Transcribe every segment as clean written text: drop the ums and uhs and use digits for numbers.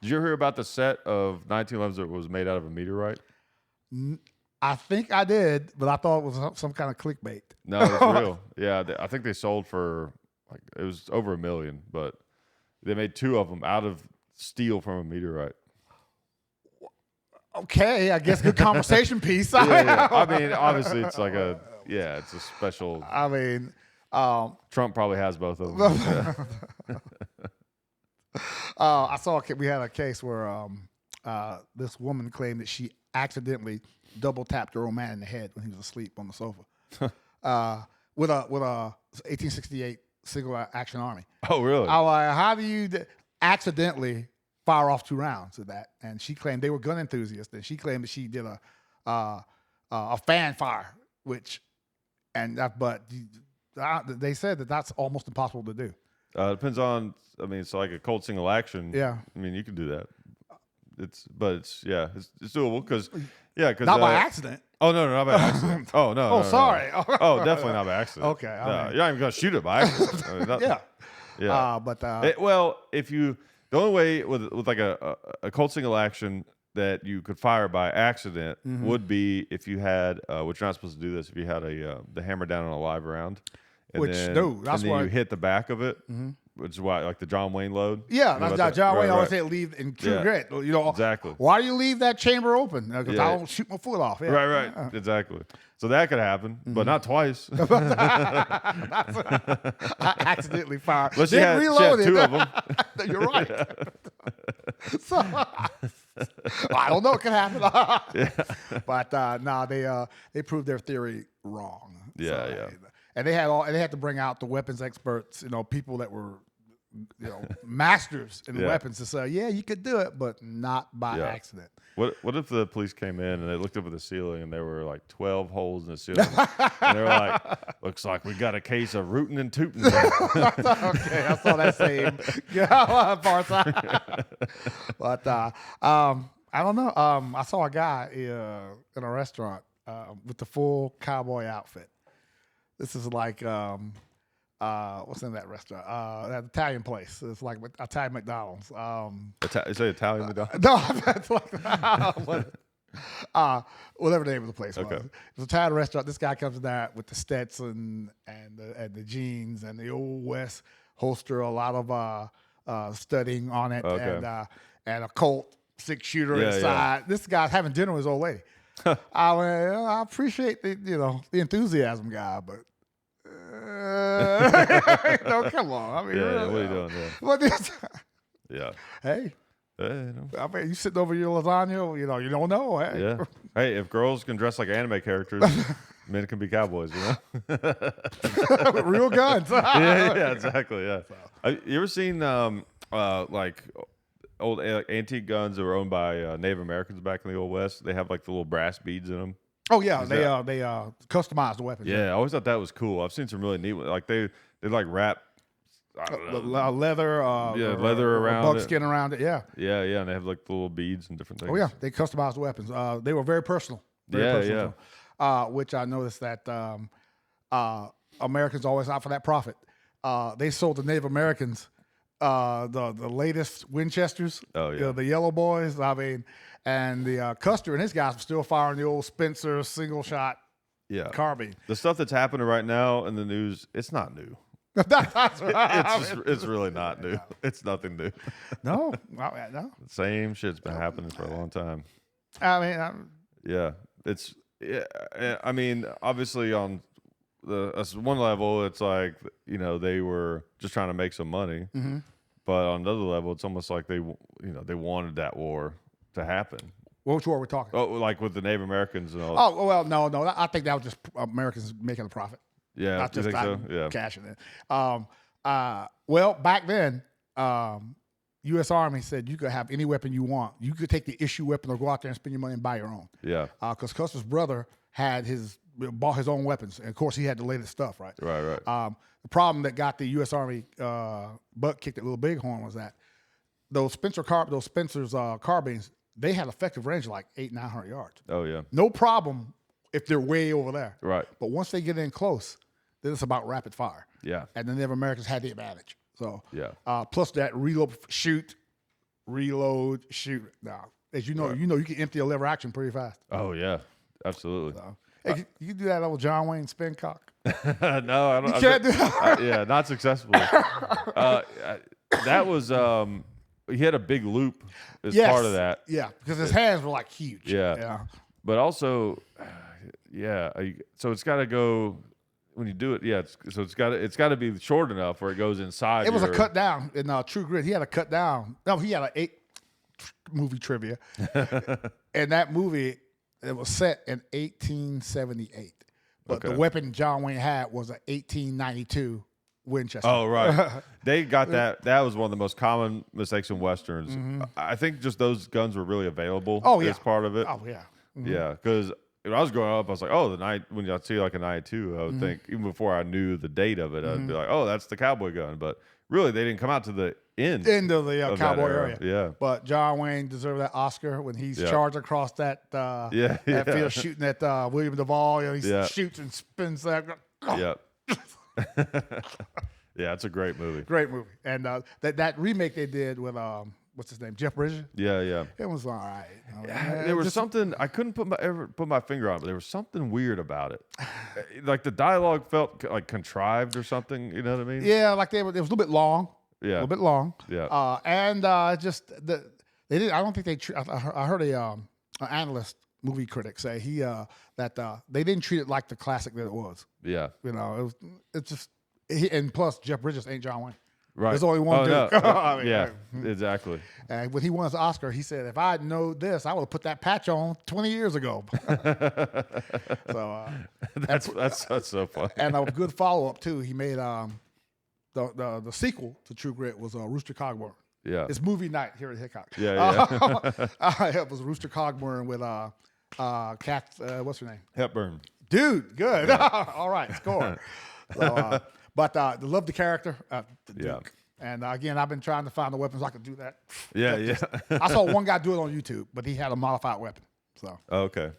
Did you ever hear about the set of 1911s that was made out of a meteorite? I think I did, but I thought it was some kind of clickbait. No, it's real. Yeah, I think they sold for like it was over $1 million, but they made 2 of them out of steel from a meteorite. Okay, I guess good conversation piece. Yeah. I mean, obviously, it's like it's a special. I mean, Trump probably has both of them. I saw we had a case where this woman claimed that she accidentally double tapped her old man in the head when he was asleep on the sofa with a 1868 single action army. Oh, really? I'm like, how do you accidentally fire off 2 rounds of that? And she claimed they were gun enthusiasts, and she claimed that she did a fan fire, but they said that that's almost impossible to do. Depends on. I mean, it's like a cold single action. Yeah. I mean, you can do that. It's doable because not by accident. Oh no, not by accident. Oh no. Oh, no, sorry. No. Oh, definitely not by accident. Okay. No, you're not even gonna shoot it by accident. I mean, Yeah. Yeah. If you the only way with like a cold single action that you could fire by accident would be if you had which you're not supposed to do this if you had the hammer down on a live round. That's why you hit the back of it, which is why like the John Wayne load. Yeah, that's John Wayne always said leave in true grit. You know exactly. Why do you leave that chamber open? Because I don't shoot my foot off. Yeah. Right, exactly. So that could happen, but not twice. I accidentally fired. Unless she had 2 of them. You're right. So I don't know. It could happen. But no, they proved their theory wrong. Yeah. And they had to bring out the weapons experts, people that were, masters in weapons to say, yeah, you could do it, but not by accident. What if the police came in and they looked up at the ceiling and there were like 12 holes in the ceiling and they were like, looks like we got a case of rootin' and tootin'. Okay, I saw that same part. But I don't know. I saw a guy in a restaurant with the full cowboy outfit. This is like what's in that restaurant? That Italian place. It's like Italian McDonald's. Is it Italian McDonald's? No, that's like whatever the name of the place was. Okay. It's an Italian restaurant. This guy comes in there with the Stetson and the jeans and the old West holster, a lot of studying on it, and a Colt 6-shooter inside. This guy's having dinner with his old lady. I appreciate the enthusiasm, guy, but come on. I mean, what are you doing there? What is? Yeah. Hey. I mean, you sitting over your lasagna, you don't know. Hey. Yeah. Hey, if girls can dress like anime characters, men can be cowboys, With real guns. yeah, exactly. Yeah. You ever seen like old antique guns that were owned by Native Americans back in the Old West? They have like the little brass beads in them. Oh yeah, they customize the weapons. Yeah, I always thought that was cool. I've seen some really neat ones. Like they like wrap leather, leather around buckskin around it. Yeah, and they have like the little beads and different things. Oh yeah, they customized the weapons. They were very personal. Which I noticed that Americans always out for that profit. They sold the Native Americans the latest Winchesters. Oh yeah, the yellow boys. I mean, and the Custer and his guys were still firing the old Spencer single shot carbine. The stuff that's happening right now in the news, it's not new. It's really not new. It's nothing new. No. The same shit's been happening for a long time. I mean, I mean, obviously on one level, it's like they were just trying to make some money, but on another level, it's almost like they wanted that war to happen. Which war are we talking? Oh, like with the Native Americans and all. Oh well, no. I think that was just Americans making a profit. Yeah, not just so? Yeah. Cashing in. Well, back then, U.S. Army said you could have any weapon you want. You could take the issue weapon or go out there and spend your money and buy your own. Yeah. Because Custer's brother bought his own weapons, and of course he had the latest stuff, right? Right. The problem that got the U.S. Army butt kicked at Little Bighorn was that those Spencer's carbines, they had effective range of like 800-900 yards. Oh yeah. No problem if they're way over there. Right. But once they get in close, then it's about rapid fire. Yeah. And the Native Americans had the advantage. So yeah. Plus that reload, shoot, reload, shoot. Now, as you know, you can empty a lever action pretty fast. Oh yeah, absolutely. So, hey, you do that old John Wayne spin cock? No, I don't. You can't do that. Yeah, not successfully. That was he had a big loop as part of that. Yeah, because his hands were like huge. Yeah. But also, so it's got to go when you do it. Yeah, it's got to be short enough where it goes inside. It was a cut down in True Grit. He had a cut down. No, he had an 8 movie trivia, and that movie it was set in 1878. But the weapon John Wayne had was an 1892 Winchester. Oh, right. They got that. That was one of the most common mistakes in Westerns. Mm-hmm. I think just those guns were really available as part of it. Oh, yeah. Mm-hmm. Yeah, because when I was growing up, I was like, oh, when I'd see like a 92, I would think, even before I knew the date of it, I'd be like, oh, that's the cowboy gun. But really, they didn't come out to the end of the cowboy area. Yeah. But John Wayne deserved that Oscar when he's charged across that field shooting at William Duvall. He shoots and spins that. Yep. Yeah, it's a great movie. Great movie. And that remake they did with what's his name, Jeff Bridges. Yeah. It was all right. There was something I couldn't ever put my finger on it, but there was something weird about it. Like the dialogue felt like contrived or something. You know what I mean? Yeah, like it was a little bit long. Yeah, a little bit long. Yeah, and they didn't. I don't think they. I heard an analyst, movie critic, say that they didn't treat it like the classic that it was. Yeah, it's just. And plus, Jeff Bridges ain't John Wayne. Right. There's only one dude. No. Exactly. And when he won his Oscar, he said, if I know this, I would have put that patch on 20 years ago. So that's so funny. And a good follow-up, too. He made the sequel to True Grit was Rooster Cogburn. Yeah. It's movie night here at Hickok. Yeah. It was Rooster Cogburn with what's her name? Hepburn. Dude, good. Yeah. All right, score. So, but love the character, the Duke. And again, I've been trying to find the weapons I could do that. Yeah. I saw one guy do it on YouTube, but he had a modified weapon. So okay.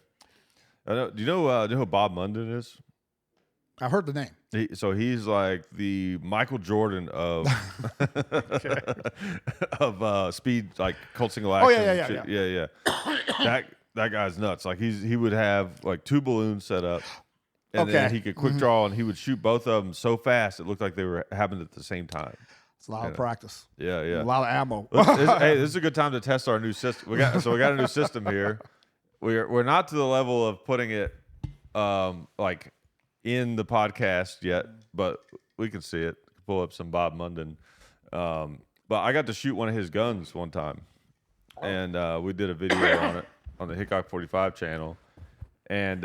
Do you know who Bob Munden is? I've heard the name. He's like the Michael Jordan of of speed, like Colt single action. Yeah. That guy's nuts. Like he would have like 2 balloons set up. And then he could quick draw, and he would shoot both of them so fast it looked like they were happening at the same time. It's a lot of practice. Yeah. A lot of ammo. Hey, this is a good time to test our new system. We got a new system here. We're not to the level of putting it like in the podcast yet, but we can see it. Pull up some Bob Munden. But I got to shoot one of his guns one time, and we did a video on it on the Hickok 45 channel, and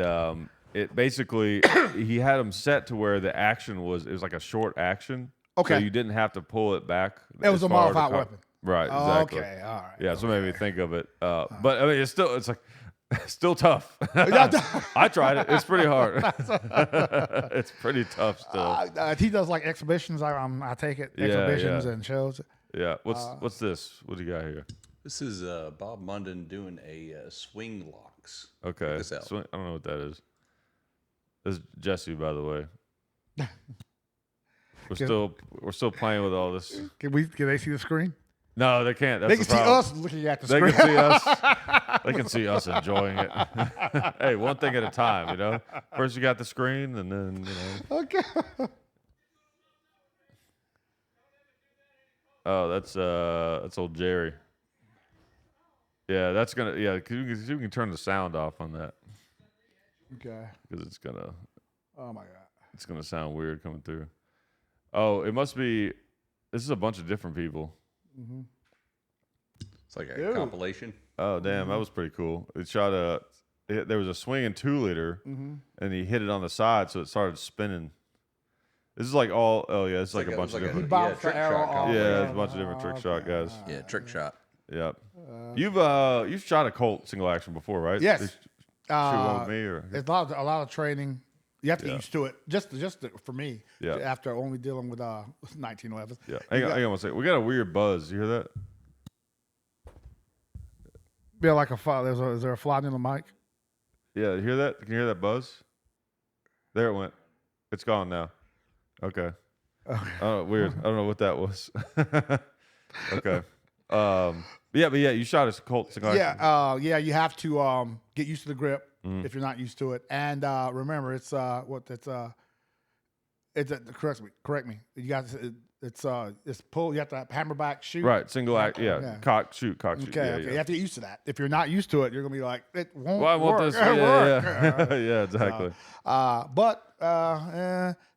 it basically, he had them set to where the action was like a short action. Okay. So you didn't have to pull it back. It was a modified weapon. Right, exactly. Okay, all right. Yeah, so it made me think of it. But I mean, it's still tough. I tried it. It's pretty hard. It's pretty tough still. He does like exhibitions, I take it. Exhibitions and shows. Yeah. What's this? What do you got here? This is Bob Munden doing a swing locks. Okay. I don't know what that is. This is Jesse, by the way. We're still playing with all this. Can they see the screen? No, they can't. That's they can the problem. see us looking at the screen. They can see us. They can see us enjoying it. Hey, one thing at a time, you know. First you got the screen, and then Okay. Oh, that's old Jerry. Yeah, that's gonna. Yeah, you can turn the sound off on that. Okay. Because it's gonna. Oh my God. It's gonna sound weird coming through. Oh, it must be. This is a bunch of different people. Mm-hmm. It's like a compilation. Oh damn, that was pretty cool. It shot there was a swinging 2-liter, and he hit it on the side, so it started spinning. This is like all. Oh yeah, it's like a bunch of different. Trick shot. Yeah, it's a bunch of different trick shot guys. Yeah, trick shot. Yep. You've shot a Colt single action before, right? Yes. Shoot one with me, or it's a lot of training. You have to get used to it. Just for me. Yeah. After only dealing with 1911s. Yeah. Hang on one second. We got a weird buzz. You hear that? Yeah, like a fly. Is there a fly in the mic? Yeah. You hear that? Can you hear that buzz? There it went. It's gone now. Okay. Oh, weird. I don't know what that was. Okay. But yeah, you shot a Colt single action. Yeah, you have to get used to the grip if you're not used to it. And remember, it's correct me. You got it's pull. You have to hammer back, shoot. Right, single act. Yeah, cock shoot. Okay, Yeah. You have to get used to that. If you're not used to it, you're gonna be like, it won't Well, I want work. this. Work. Yeah, exactly. But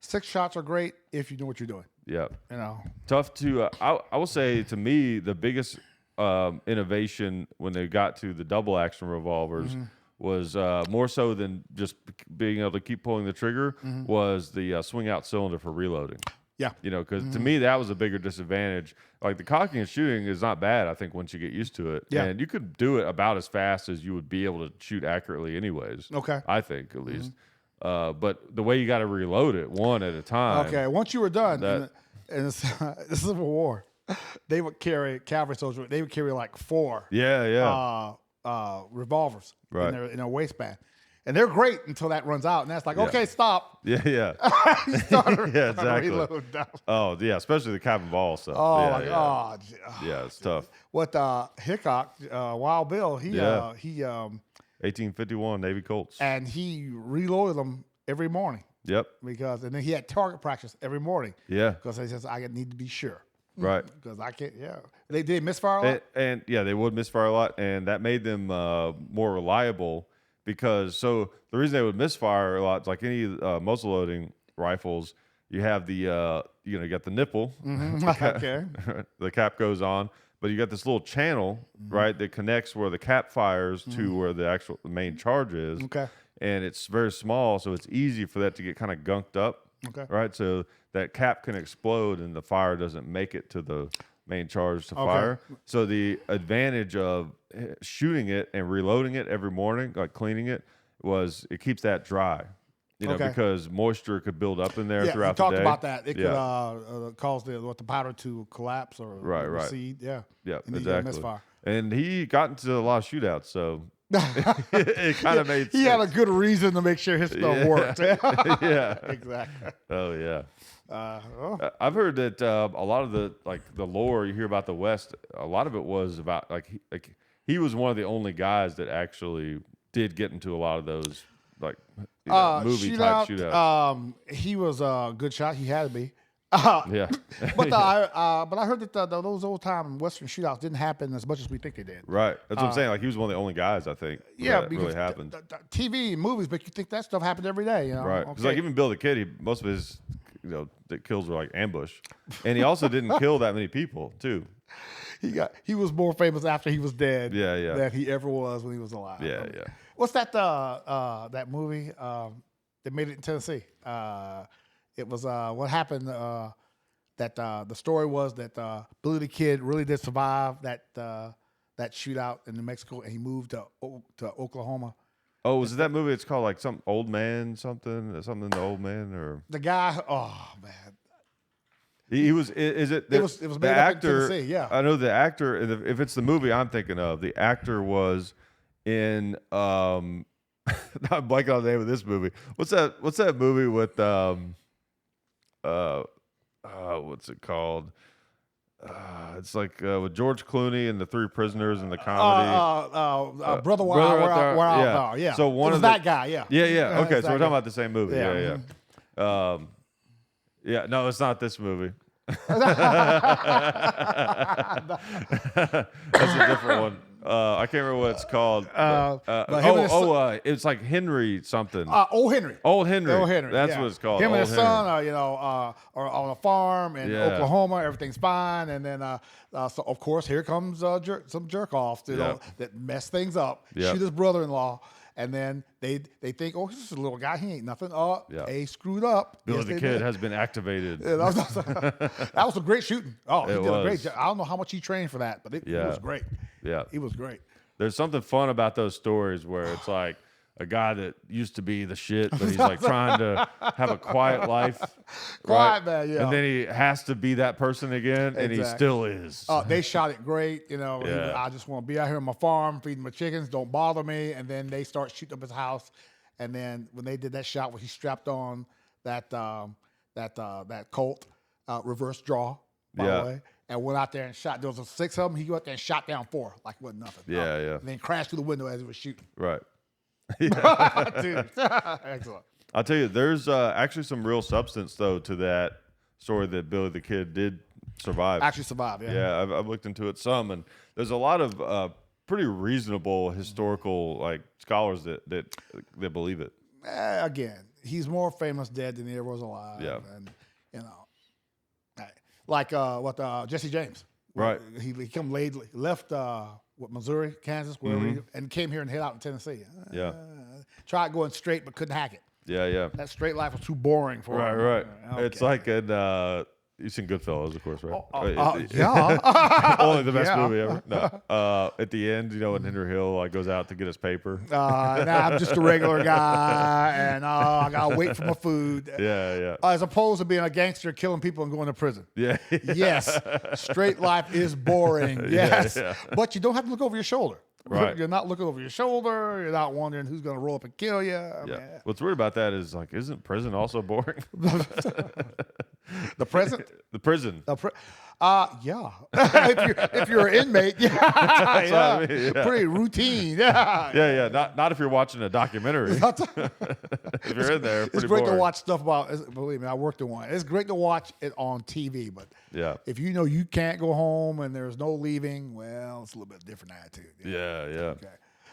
6 shots are great if you know what you're doing. Yeah. You know, Tough to. I will say, to me, the biggest innovation when they got to the double action revolvers was more so than just being able to keep pulling the trigger was the swing out cylinder for reloading. Yeah. You know, because to me, that was a bigger disadvantage. Like the cocking and shooting is not bad, I think, once you get used to it. Yeah. And you could do it about as fast as you would be able to shoot accurately anyways. Okay. I think, at least. But the way you got to reload it one at a time. Okay. Once you were done in the Civil War, they would carry cavalry soldiers. They would carry like 4 revolvers in their waistband. And they're great until that runs out. And that's like, okay, stop. Yeah. Yeah, exactly. Reload down. Oh, yeah, especially the cap and ball stuff. Oh, my God. Yeah, it's tough. What Hickok, Wild Bill, he 1851 Navy Colts. and he reloaded them every morning Yep. and then he had target practice every morning. Yeah. Because he says, I need to be sure. Right. Because I can't, They did misfire a lot? And yeah, they would misfire a lot, and that made them more reliable because the reason they would misfire a lot is like any muzzle loading rifles, you have the you got the nipple, Okay. the cap goes on, but you got this little channel right that connects where the cap fires to where the main charge is. Okay. And it's very small, so it's easy for that to get kind of gunked up. Okay. Right, so that cap can explode and the fire doesn't make it to the main charge to fire. So the advantage of shooting it and reloading it every morning, like cleaning it, was it keeps that dry. You know, because moisture could build up in there throughout the day. We talked about that. It could cause the powder to collapse or recede. Yeah. Yeah, and exactly. Misfire. And he got into a lot of shootouts, so it kind of made sense. He had a good reason to make sure his stuff worked. Yeah. Exactly. Oh, yeah. I've heard that a lot of the lore you hear about the West, a lot of it was about he was one of the only guys that actually did get into a lot of those movie type shootouts. He was a good shot. He had to be. Yeah. But I heard that those old time Western shootouts didn't happen as much as we think they did. Right. That's what I'm saying. Like he was one of the only guys I think. Yeah, that because really happened. TV and movies, but you think that stuff happened every day, you know? Right. Because like even Bill the Kid, most of his the kills were like ambush, and he also didn't kill that many people too. He was more famous after he was dead. Yeah. Than he ever was when he was alive. Yeah. What's that that movie that made it in Tennessee? It was what happened. That the story was that Billy the Kid really did survive that shootout in New Mexico, and he moved to Oklahoma. Oh, was it that movie? It's called like some old man, something the old man, or the guy. Oh man, he was. Is it? It was made the up actor. in Tennessee, yeah, I know the actor. If it's the movie I'm thinking of, the actor was in. I'm blanking on the name of this movie. What's that movie with what's it called? It's like with George Clooney and the 3 prisoners and the comedy. Brother Wild. Yeah. So one of that guy. Yeah. Yeah. Okay, so we're talking about the same movie. Yeah. Yeah. No, it's not this movie. That's a different one. I can't remember what it's called. It's like Henry something. Old Henry. Old Henry. That's yeah. what it's called. Him Old and his son are on a farm in Oklahoma. Everything's fine, and then so of course here comes some jerk offs that mess things up. Yep. Shoot his brother-in-law. And then they think, oh, he's just a little guy. He ain't nothing. They screwed up. Billy the Kid has been activated. That was a great shooting. Oh, he did a great job. I don't know how much he trained for that, but it was great. Yeah. He was great. There's something fun about those stories where it's like a guy that used to be the shit, but he's like trying to have a quiet life. Quiet man, yeah. And then he has to be that person again, and he still is. They shot it great. I just want to be out here on my farm, feeding my chickens. Don't bother me. And then they start shooting up his house. And then when they did that shot where he strapped on that Colt reverse draw, by the way. and went out there and shot. There was 6 of them. He went out there and shot down 4 like it wasn't nothing. Yeah, yeah. And then crashed through the window as he was shooting. Right. Dude, excellent. I'll tell you, there's actually some real substance though to that story that Billy the Kid did survive. Actually survived. Yeah. Yeah, I've looked into it some, and there's a lot of pretty reasonable historical like scholars that believe it. Again, he's more famous dead than he ever was alive. Yeah. And like Jesse James. Right. He left Missouri, Kansas, wherever, and came here and hid out in Tennessee. Yeah. Tried going straight, but couldn't hack it. Yeah, yeah. That straight life was too boring for him. Right. Okay. It's like in you've seen Goodfellas, of course, right? Yeah. Only the best Yeah. movie ever. No. At the end, when Henry Hill like goes out to get his paper. I'm just a regular guy, and I gotta wait for my food. Yeah. As opposed to being a gangster, killing people, and going to prison. Yeah. Yes, straight life is boring. Yes, Yeah. but you don't have to look over your shoulder. Right. You're not looking over your shoulder. You're not wondering who's going to roll up and kill you. Yeah. What's weird about that is like, isn't prison also boring? The present? The prison. Yeah. if you're an inmate, yeah. That's what I mean, yeah. Pretty routine. Yeah. Yeah. Not if you're watching a documentary. If you're in there, It's pretty great boring. to watch stuff about. Believe me, I worked in one. It's great to watch it on TV, but Yeah. if you know you can't go home and there's no leaving, well, it's a little bit different attitude. Yeah. Okay.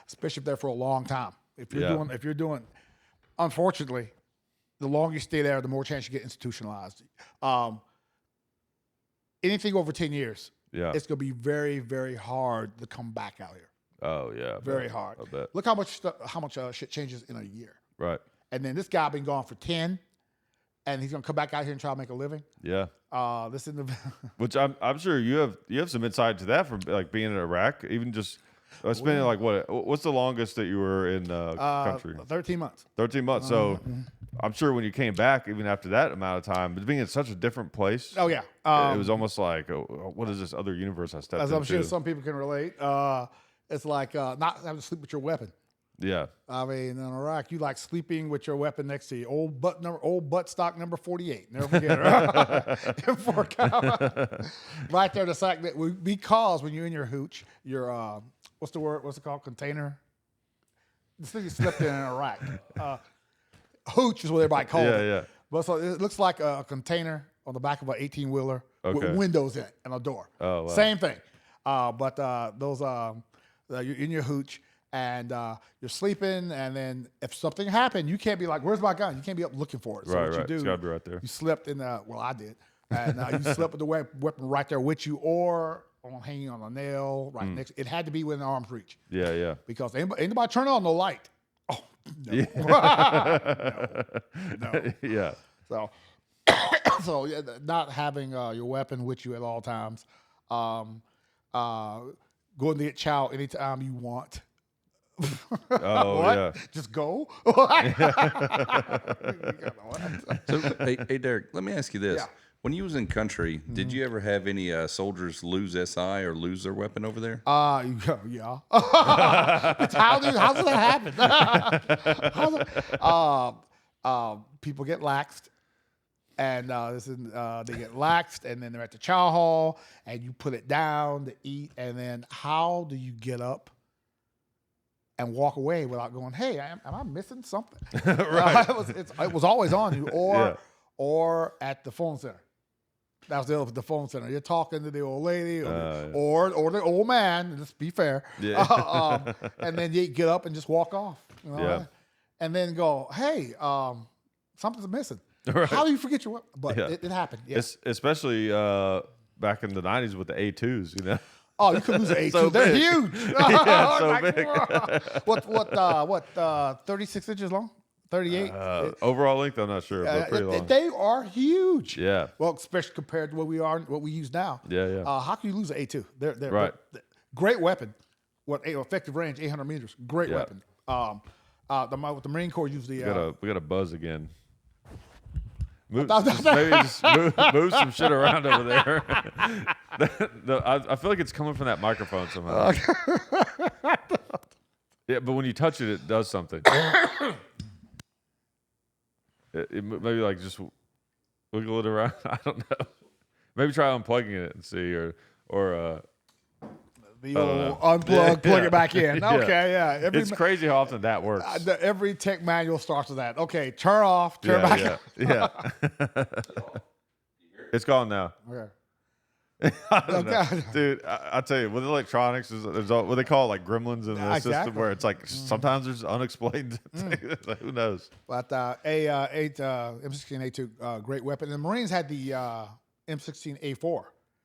Especially if they're for a long time. If you're doing, unfortunately, the longer you stay there, the more chance you get institutionalized. Anything over 10 years, Yeah. it's going to be very, very hard to come back out here. Oh yeah. I Very bet. hard. I bet. Look how much shit changes in a year. Right. And then this guy been gone for 10, and he's going to come back out here and try to make a living. Yeah. This is the Which I'm sure you have some insight to that from like being in Iraq, even just spending like what's the longest that you were in country? 13 months. 13 months. So I'm sure when you came back, even after that amount of time, but being in such a different place. Oh yeah. It was almost like, what is this other universe I stepped As into? I'm sure some people can relate. It's like not having to sleep with your weapon. Yeah. I mean, in Iraq, you like sleeping with your weapon next to you. Old butt stock number 48. Never forget it. Right there, the fact that because when you're in your hooch, your what's the word? What's it called? Container. This thing you slept in Iraq. Hooch is what everybody calls it. Yeah. But so it looks like a container on the back of an 18-wheeler with windows in it and a door. Oh, wow. Same thing. But those you're in your hooch. And you're sleeping, and then if something happened, you can't be like, "Where's my gun?" You can't be up looking for it. So Right. what you do? It's gotta be right there. You slept in the. Well, I did, and you slept with the weapon right there with you, or hanging on a nail right next. It had to be within arm's reach. Yeah. Because anybody turn on the light. Oh no, no. Yeah. So yeah, not having your weapon with you at all times. Going to get chow anytime you want. Oh, what? yeah. Just go? So, hey, Derrick, let me ask you this. Yeah. When you was in country, did you ever have any soldiers lose SI or lose their weapon over there? Yeah. How does that happen? People get laxed. And they get laxed, and then they're at the chow hall, and you put it down to eat, and then how do you get up and walk away without going, "Hey, am I missing something?" Right. It was always on you, or at the phone center. That was the phone center. You're talking to the old lady or the old man. Let's be fair. Yeah. And then you get up and just walk off. Yeah. And then go, "Hey, something's missing." Right. How do you forget your weapon? But Yeah. it happened. Yeah. Especially back in the 90s with the A2s, you know. Oh, you could lose an A2. So They're big. huge. Yeah, so Like, big. What? 36 inches long? 38? Overall length, I'm not sure, but pretty long. They are huge. Yeah. Well, especially compared to what we use now. Yeah. How can you lose an A2? They're Right. great weapon. Effective range 800 meters. Great Yeah. weapon. The Marine Corps used the. We got a buzz again. Maybe just move some shit around over there. I feel like it's coming from that microphone somehow. Yeah, but when you touch it, it does something. It maybe like just wiggle it around. I don't know. Maybe try unplugging it and see, or the old unplug, plug it back in. Okay, yeah. It's crazy how often that works. Every tech manual starts with that. Okay, turn off, turn back on. Yeah. It's gone now. Okay. I don't know. Dude, I tell you, with electronics, there's what they call like gremlins in the system, where it's like sometimes there's unexplained things. Like, who knows? But M16A2, great weapon. And the Marines had the M16A4.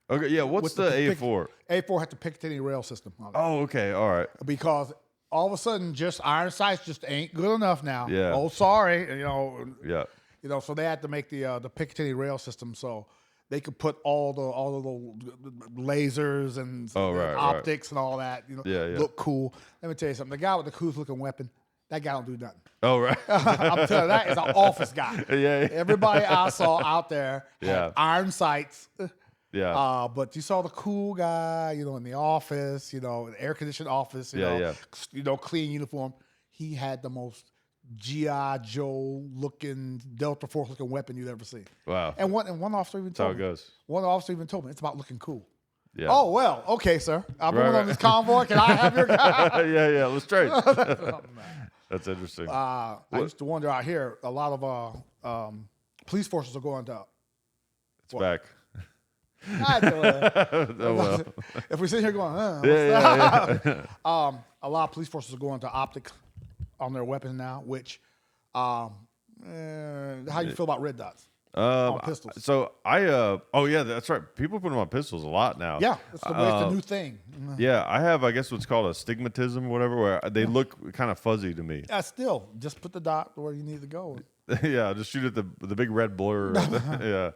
Okay, yeah. What's the A4? A4 had the Picatinny rail system on it. Oh, okay, all right. Because all of a sudden, just iron sights just ain't good enough now. Yeah. Oh, sorry. Yeah. So they had to make the Picatinny rail system so they could put all the lasers and optics and all that. Look cool. Let me tell you something. The guy with the coolest looking weapon, that guy don't do nothing. Oh, right. I'm telling you, that is an office guy. Yeah. Everybody I saw out there had iron sights. Yeah. But you saw the cool guy, in the office, the air conditioned office, clean uniform. He had the most G.I. Joe looking, Delta Force looking weapon you'd ever seen. Wow. And one officer even told me. That's how it goes. One officer even told me it's about looking cool. Yeah. Oh, well, okay, sir. I'm moving on this convoy. Can I have your guy? Yeah. Let's trade. That's interesting. I used to wonder out here, a lot of police forces are going to. It's back. I know that. Oh, well. If we sit here going, a lot of police forces are going to optics on their weapons now, which, how do you feel about red dots on pistols? So that's right. People put them on pistols a lot now. Yeah, it's the new thing. Yeah, I have, I guess, what's called a stigmatism, whatever, where they look kind of fuzzy to me. Still, just put the dot where you need to go. Yeah, just shoot at the big red blur. Yeah.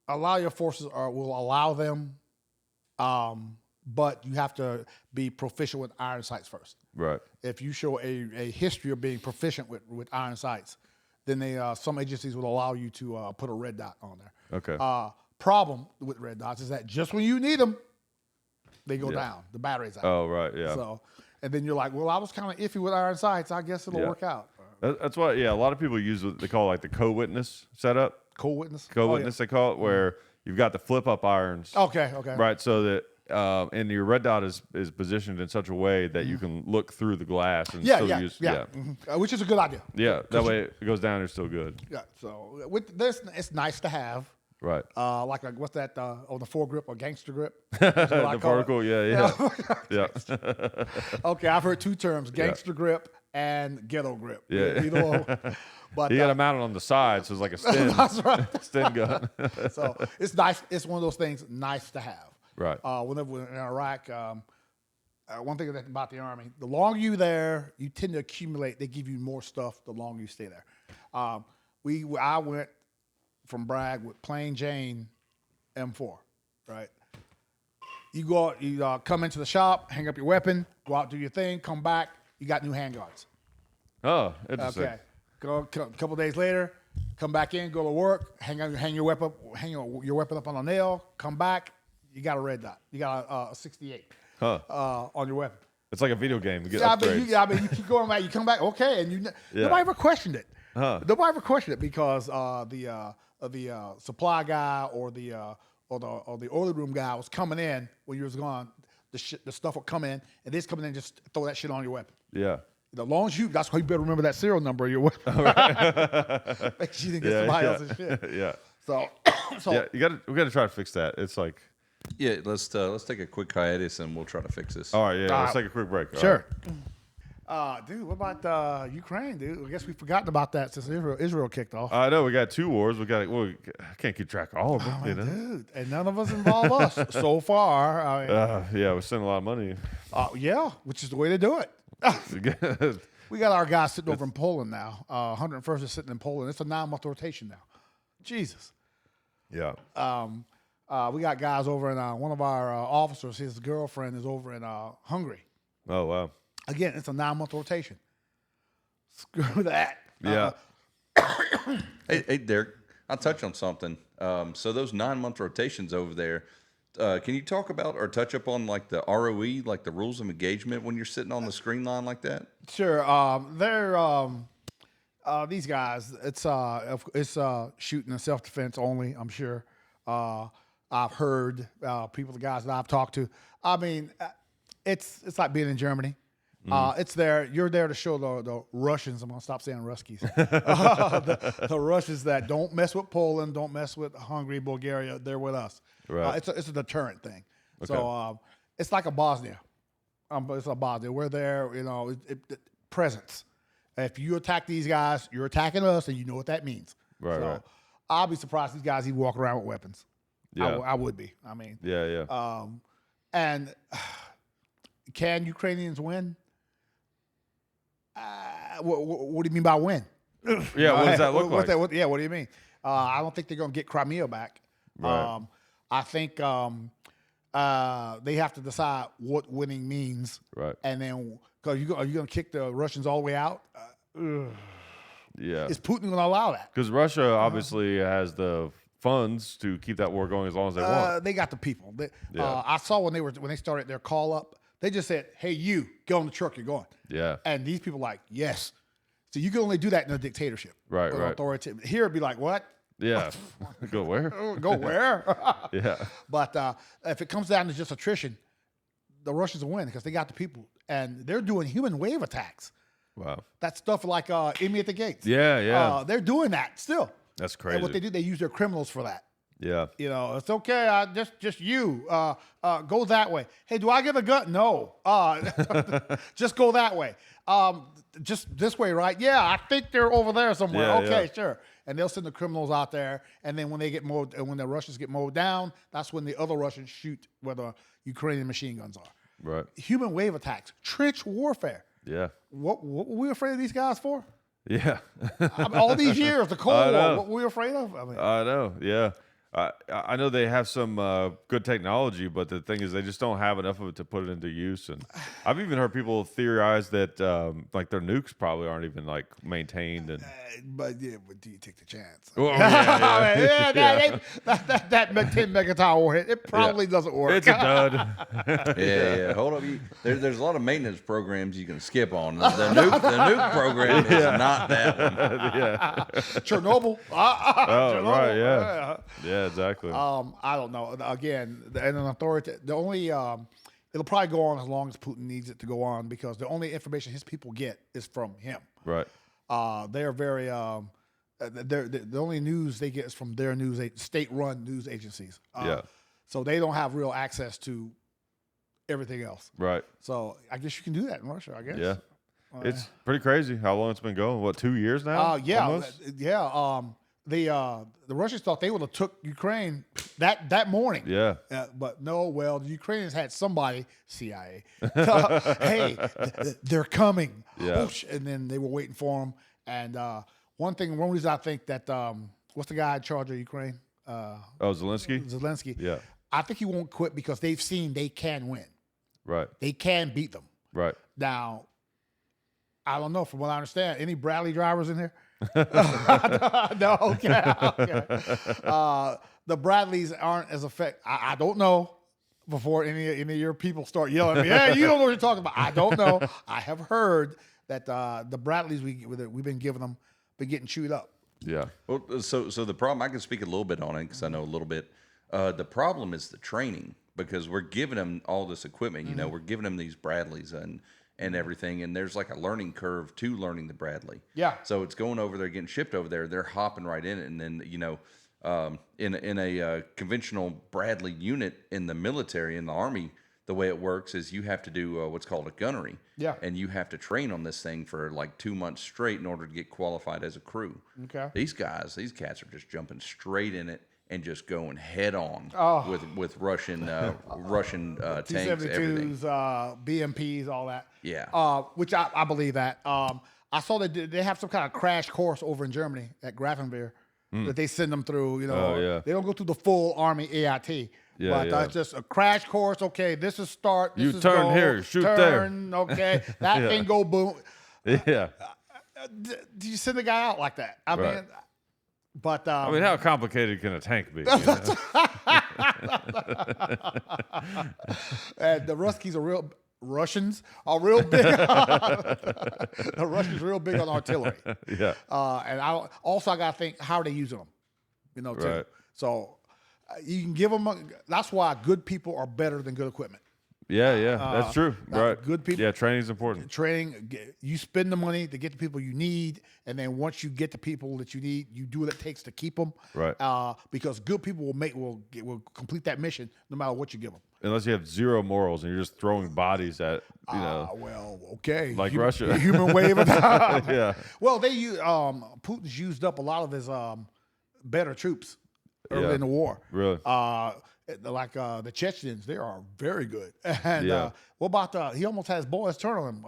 A lot of your forces will allow them, but you have to be proficient with iron sights first. Right. If you show a history of being proficient with iron sights, then some agencies will allow you to put a red dot on there. Okay. Problem with red dots is that just when you need them, they go down. The battery's out. Oh, right, yeah. So, and then you're like, well, I was kind of iffy with iron sights. I guess it'll work out. That's why, a lot of people use what they call like the co-witness setup. Co-witness? Co-witness, they call it, where you've got the flip-up irons. Okay. Right, so that and your red dot is positioned in such a way that you can look through the glass and still use which is a good idea. Yeah, that way it goes down, you're still good. Yeah, so with this, it's nice to have. Right. Like what's that on the foregrip or gangster grip? The particle, yeah. Okay, I've heard two terms: gangster grip and ghetto grip. Yeah. But you got to mount it on the side, so it's like a stem. That's right. Stem gun. So it's nice. It's one of those things nice to have. Right. Whenever we're in Iraq, one thing about the Army, the longer you're there, you tend to accumulate. They give you more stuff the longer you stay there. I went from Bragg with plain Jane M4, right? You go out, you come into the shop, hang up your weapon, go out, do your thing, come back, you got new handguards. Oh, interesting. Okay. Go a couple days later, come back in, go to work, hang your weapon up on a nail, come back, you got a red dot. You got a 68 on your weapon. It's like a video game. You get upgrades. You keep going back, you come back, okay, and nobody ever questioned it. Nobody ever questioned it because the supply guy or the oiler room guy was coming in when you was gone. The stuff would come in, and this coming in and just throw that shit on your weapon. Yeah. As long as that's why you better remember that serial number of your weapon. Right. Make sure you didn't get somebody else's shit. Yeah. So we got to try to fix that. It's like. Yeah, let's take a quick hiatus and we'll try to fix this. All right, let's take a quick break. Sure. Dude, what about Ukraine, dude? I guess we've forgotten about that since Israel kicked off. I know we got 2 wars. I can't keep track of all of them. Dude, and none of us involve us so far. We're spending a lot of money. Which is the way to do it. We got our guys sitting over in Poland now. 101st is sitting in Poland. It's a 9-month rotation now. Jesus. Yeah. We got guys over in one of our officers. His girlfriend is over in Hungary. Oh wow! Again, it's a 9-month rotation. Screw that. Yeah. Hey, Derrick, I'll touch on something. So those 9-month rotations over there. Can you talk about or touch up on like the ROE, like the rules of engagement when you're sitting on the screen line like that? Sure. They're these guys. It's shooting and self-defense only. I'm sure. I've heard people, the guys that I've talked to. I mean, it's like being in Germany. It's there. You're there to show the Russians. I'm gonna stop saying Ruskies. The Russians that don't mess with Poland, don't mess with Hungary, Bulgaria. They're with us. Right. It's a deterrent thing. Okay. So it's like a Bosnia. It's a Bosnia. We're there. Presence. If you attack these guys, you're attacking us, and you know what that means. Right. So right. I'll be surprised these guys even walk around with weapons. Yeah. I would be. I mean. Yeah. And can Ukrainians win? What do you mean by win? Yeah. What does that look like? What do you mean? I don't think they're going to get Crimea back. Right. I think they have to decide what winning means. Right. And then, because are you going to kick the Russians all the way out? Yeah. Is Putin going to allow that? Because Russia obviously has the funds to keep that war going as long as they want. They got the people. I saw when they started their call up, they just said, "Hey, you get on the truck. You're going." Yeah. And these people like, yes. So you can only do that in a dictatorship. Right. Or Right. Authoritative. Here it'd be like, what? Yeah. Go where? Go where? Yeah. But if it comes down to just attrition, the Russians will win because they got the people. And they're doing human wave attacks. Wow. That stuff like Enemy at the Gates. Yeah. Yeah. They're doing that still. That's crazy. And what they do, they use their criminals for that. Yeah. It's okay. Just you go that way. Hey, do I get a gun? No. Just go that way. Just this way, right? Yeah, I think they're over there somewhere. Yeah, okay, yeah. sure. And they'll send the criminals out there, and then when they get mowed, and when the Russians get mowed down, that's when the other Russians shoot where the Ukrainian machine guns are. Right. Human wave attacks, trench warfare. Yeah. What were we afraid of these guys for? Yeah. All these years, the Cold War, what were we afraid of? I mean, I know. Yeah. I know they have some good technology, but the thing is, they just don't have enough of it to put it into use. And I've even heard people theorize that like their nukes probably aren't even like maintained. And but do you take the chance? well, yeah. That 10 megaton warhead, it probably doesn't work. It's a dud. Yeah. Hold up. There's a lot of maintenance programs you can skip on. The nuke program is not that one. Yeah. Chernobyl. Oh, right. Yeah. Yeah. Exactly. I don't know. Again, and an authority. The only it'll probably go on as long as Putin needs it to go on because the only information his people get is from him. Right. They're very. The only news they get is from their state-run news agencies. Yeah. So they don't have real access to everything else. Right. So I guess you can do that in Russia. I guess. Yeah. It's pretty crazy how long it's been going. What, 2 years now? Yeah. Almost? Yeah. The Russians thought they would have took Ukraine that morning. Yeah. But no, well, the Ukrainians had somebody, CIA, hey, they're coming. Yeah. Oosh, and then they were waiting for them. And one reason I think that, what's the guy in charge of Ukraine? Zelensky? Zelensky. Yeah. I think he won't quit because they've seen they can win. Right. They can beat them. Right. Now, I don't know. From what I understand, any Bradley drivers in here? No, okay. The Bradleys aren't as effective. I don't know. Before any of your people start yelling at me, hey, you don't know what you're talking about. I don't know. I have heard that the Bradleys we've been giving them been getting chewed up. Yeah. Well, so the problem, I can speak a little bit on it because I know a little bit. The problem is the training because we're giving them all this equipment. You know, we're giving them these Bradleys and everything, and there's like a learning curve to learning the Bradley. Yeah. So it's going over there, getting shipped over there. They're hopping right in it, and then in a conventional Bradley unit in the military, in the Army, the way it works is you have to do what's called a gunnery. Yeah. And you have to train on this thing for like 2 months straight in order to get qualified as a crew. Okay. These cats are just jumping straight in it and just going head on with Russian tanks, everything. T-72s, BMPs, all that. Yeah. Which I believe that. I saw that they have some kind of crash course over in Germany at Grafenwehr that they send them through. You know, Oh, yeah. They don't go through the full Army AIT. Yeah, but yeah. it's just a crash course. Okay, this is start. This You is turn go, here, shoot turn, there. Okay, that Yeah. thing go boom. Yeah. Do you send the guy out like that? I Right. mean, but I mean, how complicated can a tank be? You know? and the Russians are real big. The Russians real big on artillery. Yeah. And I got to think how are they using them, you know, too. Right. So You can give them. That's why good people are better than good equipment. Yeah, that's true. Right. Good people. Yeah, training is important. Training, you spend the money to get the people you need, and then once you get the people that you need, you do what it takes to keep them. Right. Because good people will complete that mission no matter what you give them. Unless you have zero morals and you're just throwing bodies at Well, okay. like Russia. Human wave of time. Yeah. Well, Putin's used up a lot of his better troops early in the war. Really? Like the Chechens, they are very good. And what about he almost has boys turn on him?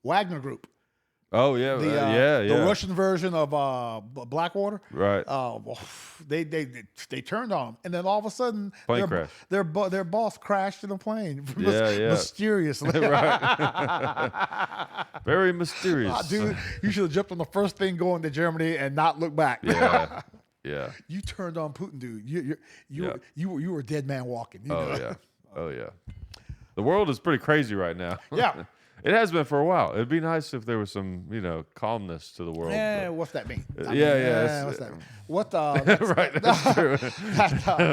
Wagner Group. Oh yeah, the Russian version of Blackwater. Right. They turned on him, and then all of a sudden, Plane crash. Their boss crashed in a plane. Yeah. Mysteriously. Right. Very mysterious. Dude, you should have jumped on the first thing going to Germany and not look back. Yeah. Yeah. You turned on Putin, dude. You were a dead man walking. You know? Oh yeah. The world is pretty crazy right now. Yeah. It has been for a while. It'd be nice if there was some, calmness to the world. Yeah, what's that mean? What's that mean? What right, that's true.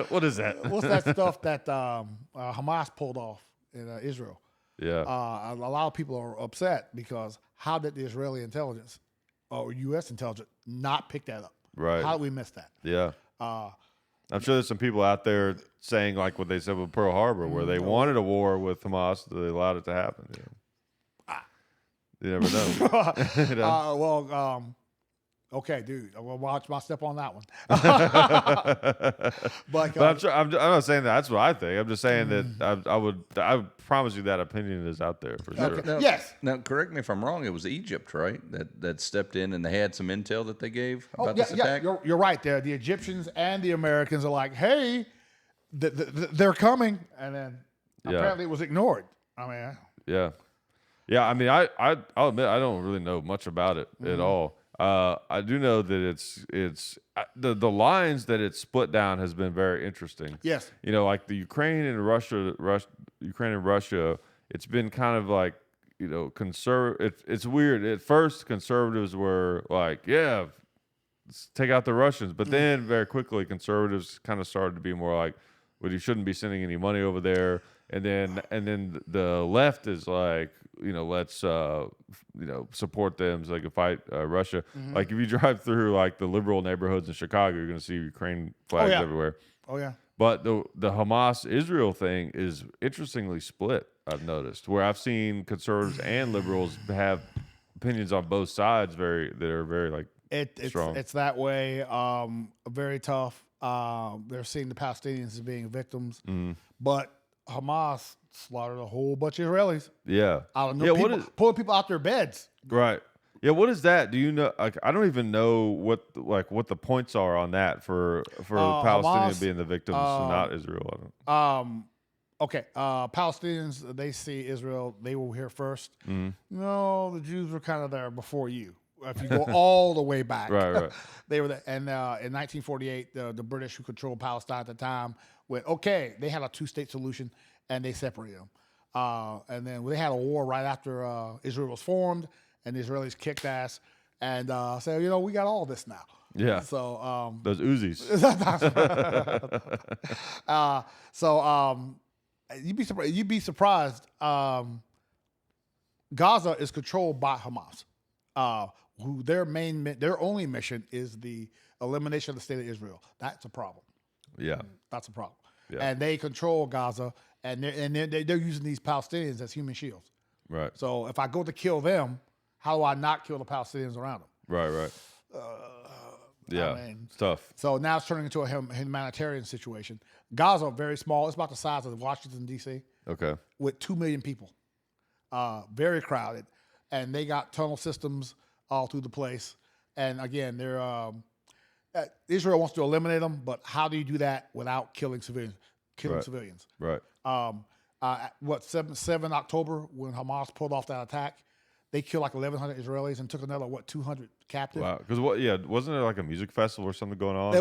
What is that? What's that stuff that Hamas pulled off in Israel? Yeah. A lot of people are upset because how did the Israeli intelligence or U.S. intelligence not pick that up? Right. How did we miss that? Yeah. I'm sure there's some people out there saying like what they said with Pearl Harbor, where they wanted a war with Hamas, they allowed it to happen. You never know. Okay, dude. I'll watch my step on that one. But I'm not saying that's what I think. I'm just saying that I would promise you that opinion is out there for sure. Now, yes. Now, correct me if I'm wrong. It was Egypt, right? That stepped in and they had some intel that they gave about this attack. You're right there. The Egyptians and the Americans are like, hey, they're coming, and then apparently it was ignored. I mean, yeah. I mean, I'll admit I don't really know much about it at all. I do know that it's the lines that it's split down has been very interesting. Yes. Like the Ukraine and Russia, it's been kind of like, it's weird. At first, conservatives were like, yeah, let's take out the Russians. But then very quickly, conservatives kind of started to be more like, well, you shouldn't be sending any money over there. And then the left is like, let's support them so they can fight Russia. Like if you drive through like the liberal neighborhoods in Chicago, you're going to see Ukraine flags everywhere. Oh yeah. But the Hamas Israel thing is interestingly split. I've noticed where I've seen conservatives and liberals have opinions on both sides that are very like strong. It's that way. Very tough. They're seeing the Palestinians as being victims, but Hamas slaughtered a whole bunch of Israelis. Yeah. Pulling people out their beds. Right. Yeah. What is that? Do you know? Like, I don't even know what the points are on that for Palestinians Hamas, being the victims and not Israel. Okay. Palestinians, they see Israel. They were here first. No, the Jews were kind of there before you. If you go all the way back, right. They were there. And in 1948, the British, who controlled Palestine at the time, went, okay, they had a two-state solution, and they separated them. And then they had a war right after Israel was formed, and the Israelis kicked ass and said, we got all this now. Yeah. So those Uzis. You'd be surprised. Gaza is controlled by Hamas. Who their only mission is the elimination of the state of Israel. That's a problem. Yeah, that's a problem. Yeah. And they control Gaza, and they're using these Palestinians as human shields. Right. So if I go to kill them, how do I not kill the Palestinians around them? Right. Yeah, it's tough. So now it's turning into a humanitarian situation. Gaza, very small. It's about the size of Washington, D.C. Okay. With 2 million people. Very crowded. And they got tunnel systems all through the place. And again, Israel wants to eliminate them, but how do you do that without killing civilians? Civilians. Right. 7 October, when Hamas pulled off that attack, they killed like 1,100 Israelis and took another 200 captive. Wow. Because wasn't there like a music festival or something going on? They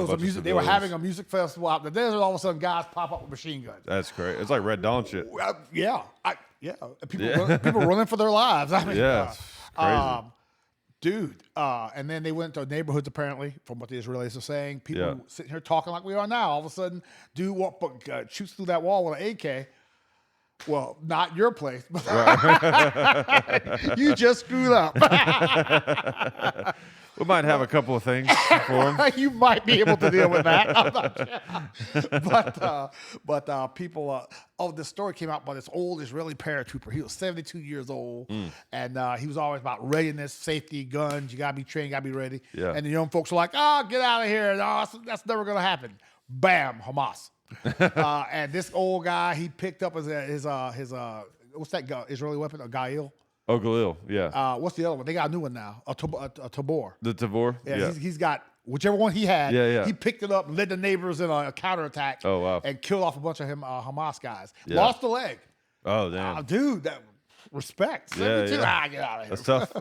were having a music festival out in the desert. All of a sudden, guys pop up with machine guns. That's great. It's like Red Dawn shit. People running for their lives. I mean, yeah, it's crazy. Dude, and then they went to neighborhoods, apparently, from what the Israelis are saying. People sitting here talking like we are now. All of a sudden, dude shoots through that wall with an AK. Well, not your place. Right. You just screwed up. We might have a couple of things for him. You might be able to deal with that. I'm not sure. But people, this story came out by this old Israeli paratrooper. He was 72 years old, and he was always about readiness, safety, guns. You got to be trained, got to be ready. Yeah. And the young folks were like, "Oh, get out of here. No, that's never going to happen." Bam, Hamas. And this old guy, he picked up his what's that Israeli weapon? A Gail. Oh, Galil, yeah. What's the other one? They got a new one now, a Tabor. The Tabor? Yeah. He's got whichever one he had. Yeah. He picked it up, led the neighbors in a counterattack. Oh, wow. And killed off a bunch of Hamas guys. Yeah. Lost a leg. Oh, damn. Dude, that respect. 72. Get out of here. That's tough.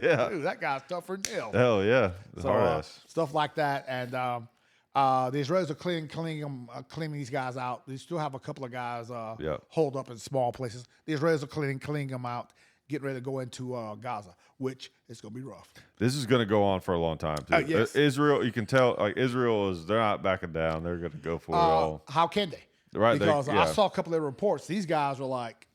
Yeah. Dude, that guy's tougher than hell. Hell yeah. Hard ass. Stuff like that. And the Israelis are cleaning these guys out. They still have a couple of guys holed up in small places. The Israelis are cleaning them out, getting ready to go into Gaza, which is going to be rough. This is going to go on for a long time, too. Yes. Israel, you can tell, Israel they're not backing down. They're going to go for it all. How can they? Right. Because I saw a couple of reports. These guys were like,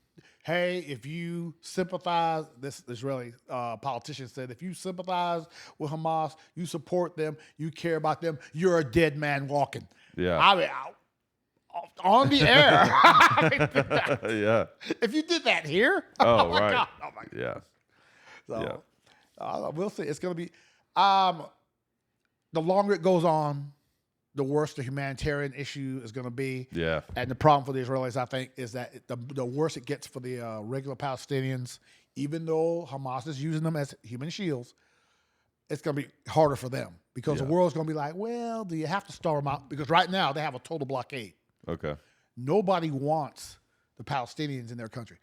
hey, if you sympathize, this Israeli politician said, if you sympathize with Hamas, you support them, you care about them, you're a dead man walking. Yeah. I mean, on the air. Yeah. If you did that here, oh my right. God. Oh my God. Yeah. So we'll see. It's going to be the longer it goes on, the worse the humanitarian issue is going to be. Yeah. And the problem for the Israelis, I think, is that the worse it gets for the regular Palestinians, even though Hamas is using them as human shields, it's going to be harder for them because the world's going to be like, well, do you have to starve them out? Because right now they have a total blockade. Okay. Nobody wants the Palestinians in their country.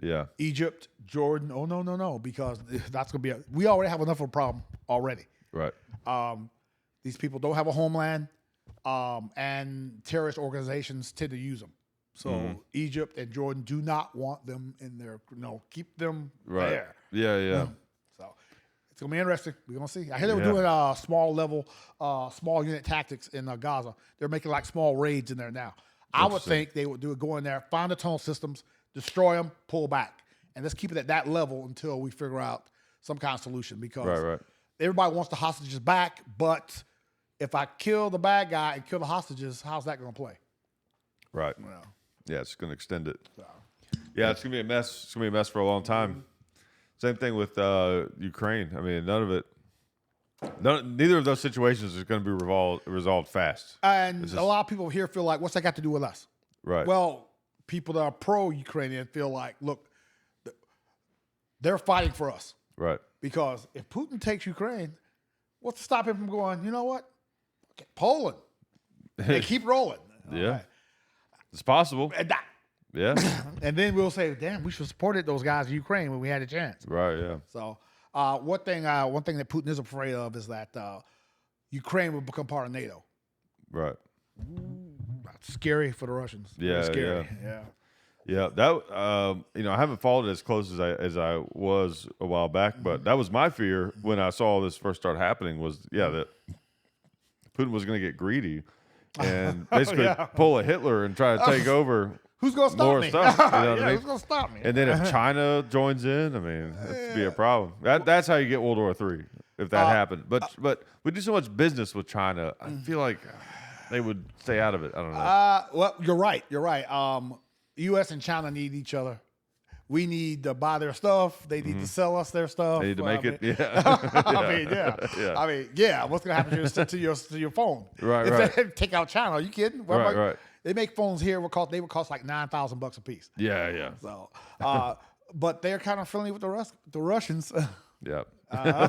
Yeah. Egypt, Jordan, oh, no, because that's going to be we already have enough of a problem already. Right. These people don't have a homeland, and terrorist organizations tend to use them. So Egypt and Jordan do not want them in their, keep them there. Yeah. So it's going to be interesting. We're going to see. I hear they were doing small unit tactics in Gaza. They're making like small raids in there now. I would think they would go in there, find the tunnel systems, destroy them, pull back. And let's keep it at that level until we figure out some kind of solution because everybody wants the hostages back, but if I kill the bad guy and kill the hostages, how's that going to play? Right. Yeah, it's going to extend it. Yeah, it's going to be a mess. It's going to be a mess for a long time. Same thing with Ukraine. I mean, neither of those situations is going to be resolved fast. And a lot of people here feel like, what's that got to do with us? Right. Well, people that are pro-Ukrainian feel like, look, they're fighting for us. Right. Because if Putin takes Ukraine, what's to stop him from going, you know what? Okay, Poland. They keep rolling. Yeah. Right. It's possible. Yeah. And then we'll say, damn, we should have supported those guys in Ukraine when we had a chance. Right, yeah. So one thing that Putin is afraid of is that Ukraine will become part of NATO. Right. That's scary for the Russians. Yeah, scary. Yeah, that I haven't followed it as close as I was a while back, but that was my fear when I saw this first start happening was that Putin was going to get greedy and basically pull a Hitler and try to take over. Who's going to stop me? Stuff, you know what I mean? Who's going to stop me? And then if China joins in, I mean, that'd be a problem. That's how you get World War III if that happened. But we do so much business with China. I feel like they would stay out of it. I don't know. Well, you're right. U.S. and China need each other. We need to buy their stuff. They need to sell us their stuff. They need to make it. I mean, what's going to happen to your phone? Right, if they take out China, are you kidding? Right. They make phones here. They would cost like $9,000 a piece. Yeah. So, but they're kind of friendly with the Russians. Yeah. I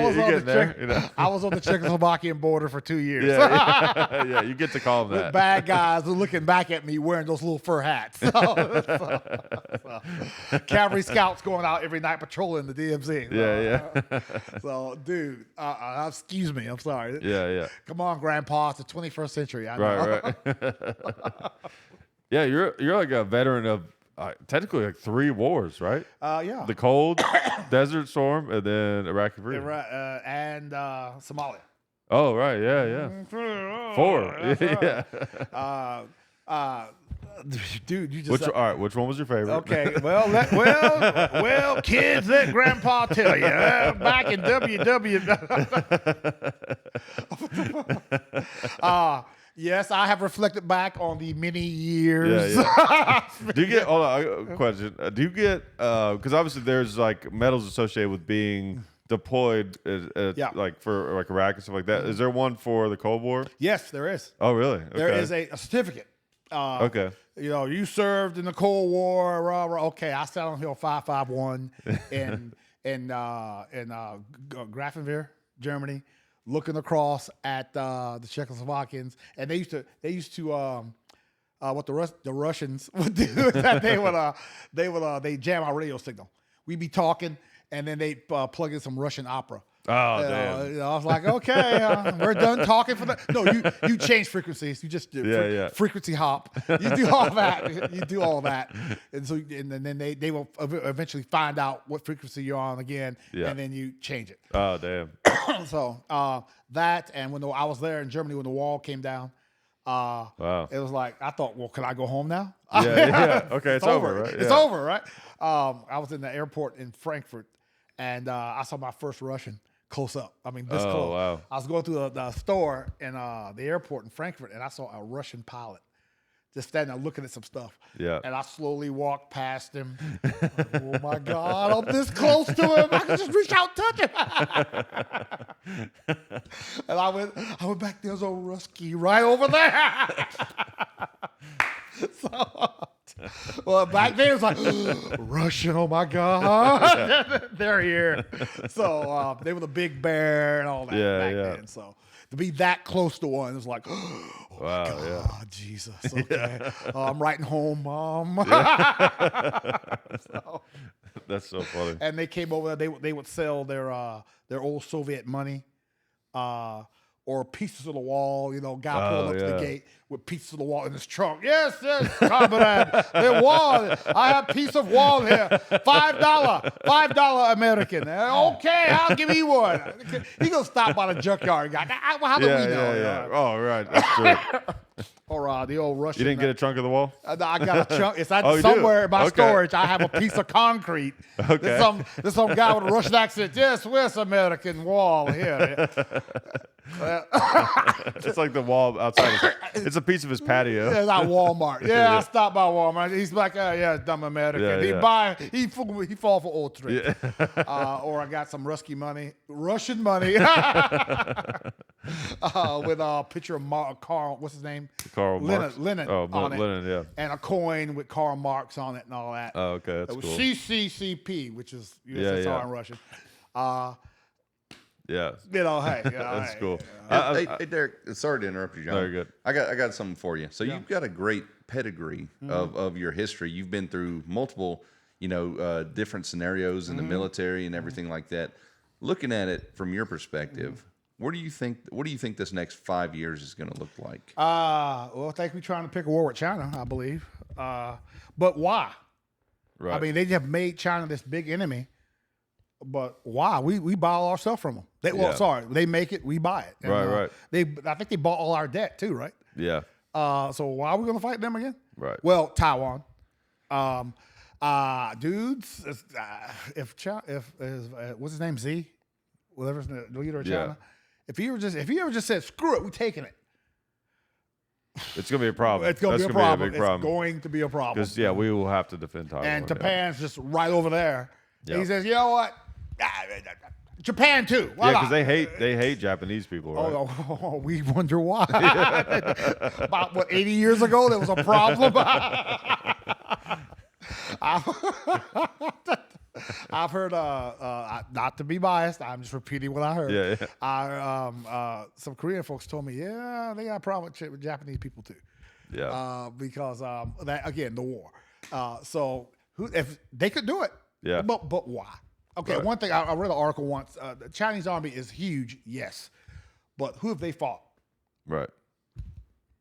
was on the Czechoslovakian border for 2 years. Yeah, you get to call them that. Bad guys looking back at me wearing those little fur hats. So, cavalry scouts going out every night patrolling the DMZ. So, dude, excuse me, I'm sorry. Yeah. Come on, Grandpa, it's the 21st century. I know. Right. Yeah, you're like a veteran of technically like 3 wars, right? Yeah. The cold, Desert Storm, and then Iraqi Freedom. And Somalia. Oh, right. Yeah. 4. Yeah. Dude, you just all right, which one was your favorite? Okay, well, kids, let Grandpa tell you. Back in WW. Yes, I have reflected back on the many years. Yeah. Do you get? Hold on, a question. Do you get? Because obviously there's like medals associated with being deployed, like for like Iraq and stuff like that. Is there one for the Cold War? Yes, there is. Oh, really? Okay. There is a certificate. Okay. You know, you served in the Cold War. Rah, rah. Okay, I sat on Hill 551 in Grafenwehr, Germany, looking across at the Czechoslovakians, and they used to what the Russians would do is that they jam our radio signal. We'd be talking, and then they plug in some Russian opera. Oh, damn. I was like, okay, we're done talking for that. No, you change frequencies. You just do frequency hop. You do all that. You do all that. And so and then they will eventually find out what frequency you're on again, and then you change it. Oh, damn. So that, and when I was there in Germany when the wall came down, wow. It was like, I thought, well, can I go home now? Yeah. Okay, it's over, right? It's over, right? I was in the airport in Frankfurt, and I saw my first Russian close up. I mean, this close. Wow. I was going through the store in the airport in Frankfurt, and I saw a Russian pilot just standing there looking at some stuff. Yeah. And I slowly walked past him. Oh, my God, I'm this close to him. I can just reach out and touch him. And I went back, there's old Rusky right over there. Well, back then it was like, Russian, oh my God. They're here. So they were the big bear and all that back then. So to be that close to one, it was like, oh, wow, God, Jesus. Okay. I'm writing home, Mom. So, that's so funny. And they came over, they would sell their old Soviet money. Or pieces of the wall, guy pulling up to the gate with pieces of the wall in his trunk. Yes, comrade, the wall. I have a piece of wall here. $5 American. Okay, I'll give you one. He gonna stop by the junkyard guy. How do we know? Yeah. Oh, right, that's true. Or the old Russian. You didn't get a chunk of the wall? I got a chunk. It's in somewhere in my storage. I have a piece of concrete. Okay. There's some guy with a Russian accent. Yes, where's American wall here? It's like the wall outside. It's a piece of his patio. Yeah, it's at Walmart. Yeah, I stopped by Walmart. He's like, dumb American. He fall for old trick. Yeah. Or I got some Russian money, with a picture of Carl. What's his name? Karl Marx. Lenin on it. Lenin, yeah. And a coin with Karl Marx on it and all that. Oh, okay, that's cool. CCCP, which is USSR in Russian. Yeah. Hey. That's cool. Hey, Derrick, sorry to interrupt you, John. Very good. I got something for you. So you've got a great pedigree of your history. You've been through multiple, different scenarios in the military and everything like that. Looking at it from your perspective, what do you think this next 5 years is going to look like? Well, I think we're trying to pick a war with China, I believe. But why? Right. I mean, they have made China this big enemy. But why? We buy all our stuff from them. They make it, we buy it. And, right. I think they bought all our debt too, right? Yeah. So why are we going to fight them again? Right. Well, Taiwan. Dudes, if what's his name, Z, whatever's the leader of China, if he ever just said screw it, we're taking it. It's going to be a problem. It's going to be a problem. It's going to be a problem. Because we will have to defend Taiwan. And Japan's just right over there. Yep. He says, you know what? Japan too. Because they hate Japanese people, right? Oh, we wonder why. About 80 years ago, there was a problem. I've heard, not to be biased, I'm just repeating what I heard. Yeah. Some Korean folks told me, they got a problem with Japanese people too. Yeah. Because that again, the war. So if they could do it, but why? Okay, right. One thing I read an article once. The Chinese army is huge, yes, but who have they fought? Right.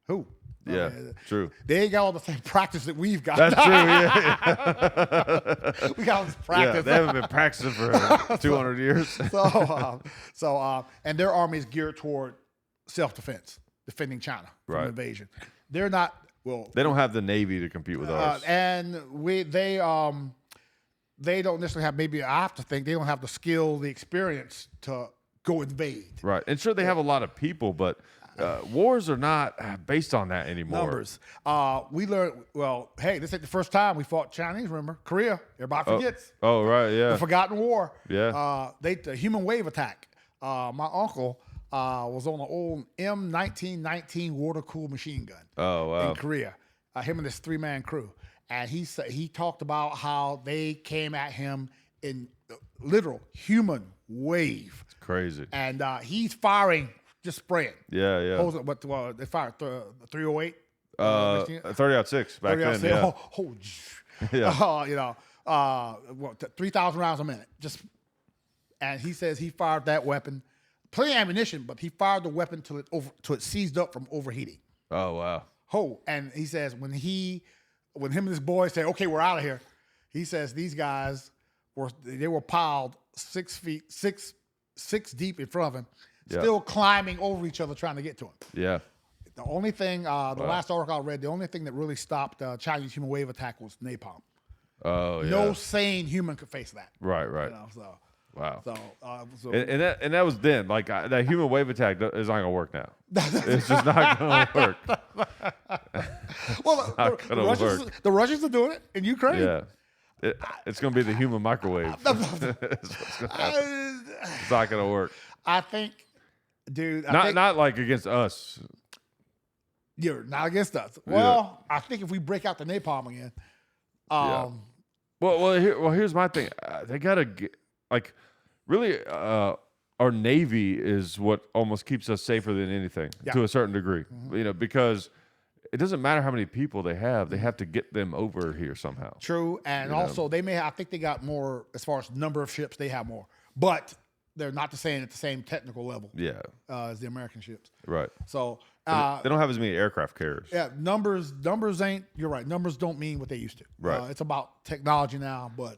Who? Yeah, true. They ain't got all the same practice that we've got. That's true. Yeah. We got all this Yeah, practice. they haven't been practicing for 200 years. And their army is geared toward self-defense, defending China from invasion. They're not They don't have the Navy to compete with ours, and they don't necessarily have. Maybe I have to think they don't have the skill, the experience to go invade. Right, and sure they have a lot of people, but wars are not based on that anymore. Numbers. We learned. Well, hey, this ain't the first time we fought Chinese. Remember Korea? Everybody forgets. Oh, right, yeah. The forgotten war. Yeah. The human wave attack. My uncle was on an old M1919 water-cooled machine gun. Oh, wow. In Korea. Him and his 3-man crew. And he talked about how they came at him in literal human wave. It's crazy. And he's firing, just spraying. Yeah, yeah. What they fired 308? 30-06 back then. Yeah. Yeah. 3,000 rounds a minute. And he says he fired that weapon, plenty of ammunition, but he fired the weapon till it seized up from overheating. Oh, wow. And he says when him and his boys say, okay, we're out of here, he says these guys were piled 6 deep in front of him, still climbing over each other trying to get to him. Yeah. The only thing, last article I read, the only thing that really stopped Chinese human wave attack was napalm. Oh, yeah. No sane human could face that. Right. Wow. And that was then. Like that human wave attack is not gonna work now. It's just not gonna work. Well, the Russians are doing it in Ukraine. Yeah. It's gonna be the human microwave. It's not gonna work. I think, dude. Not like against us. You're not against us. Well, I think if we break out the napalm again. Here's my thing. They gotta get really. Our Navy is what almost keeps us safer than anything to a certain degree. Mm-hmm. Because it doesn't matter how many people they have to get them over here somehow. True, and also I think they got more as far as number of ships. They have more, but they're not at the same technical level. Yeah, as the American ships. Right. So they don't have as many aircraft carriers. Yeah, numbers ain't. You're right. Numbers don't mean what they used to. Right. It's about technology now, but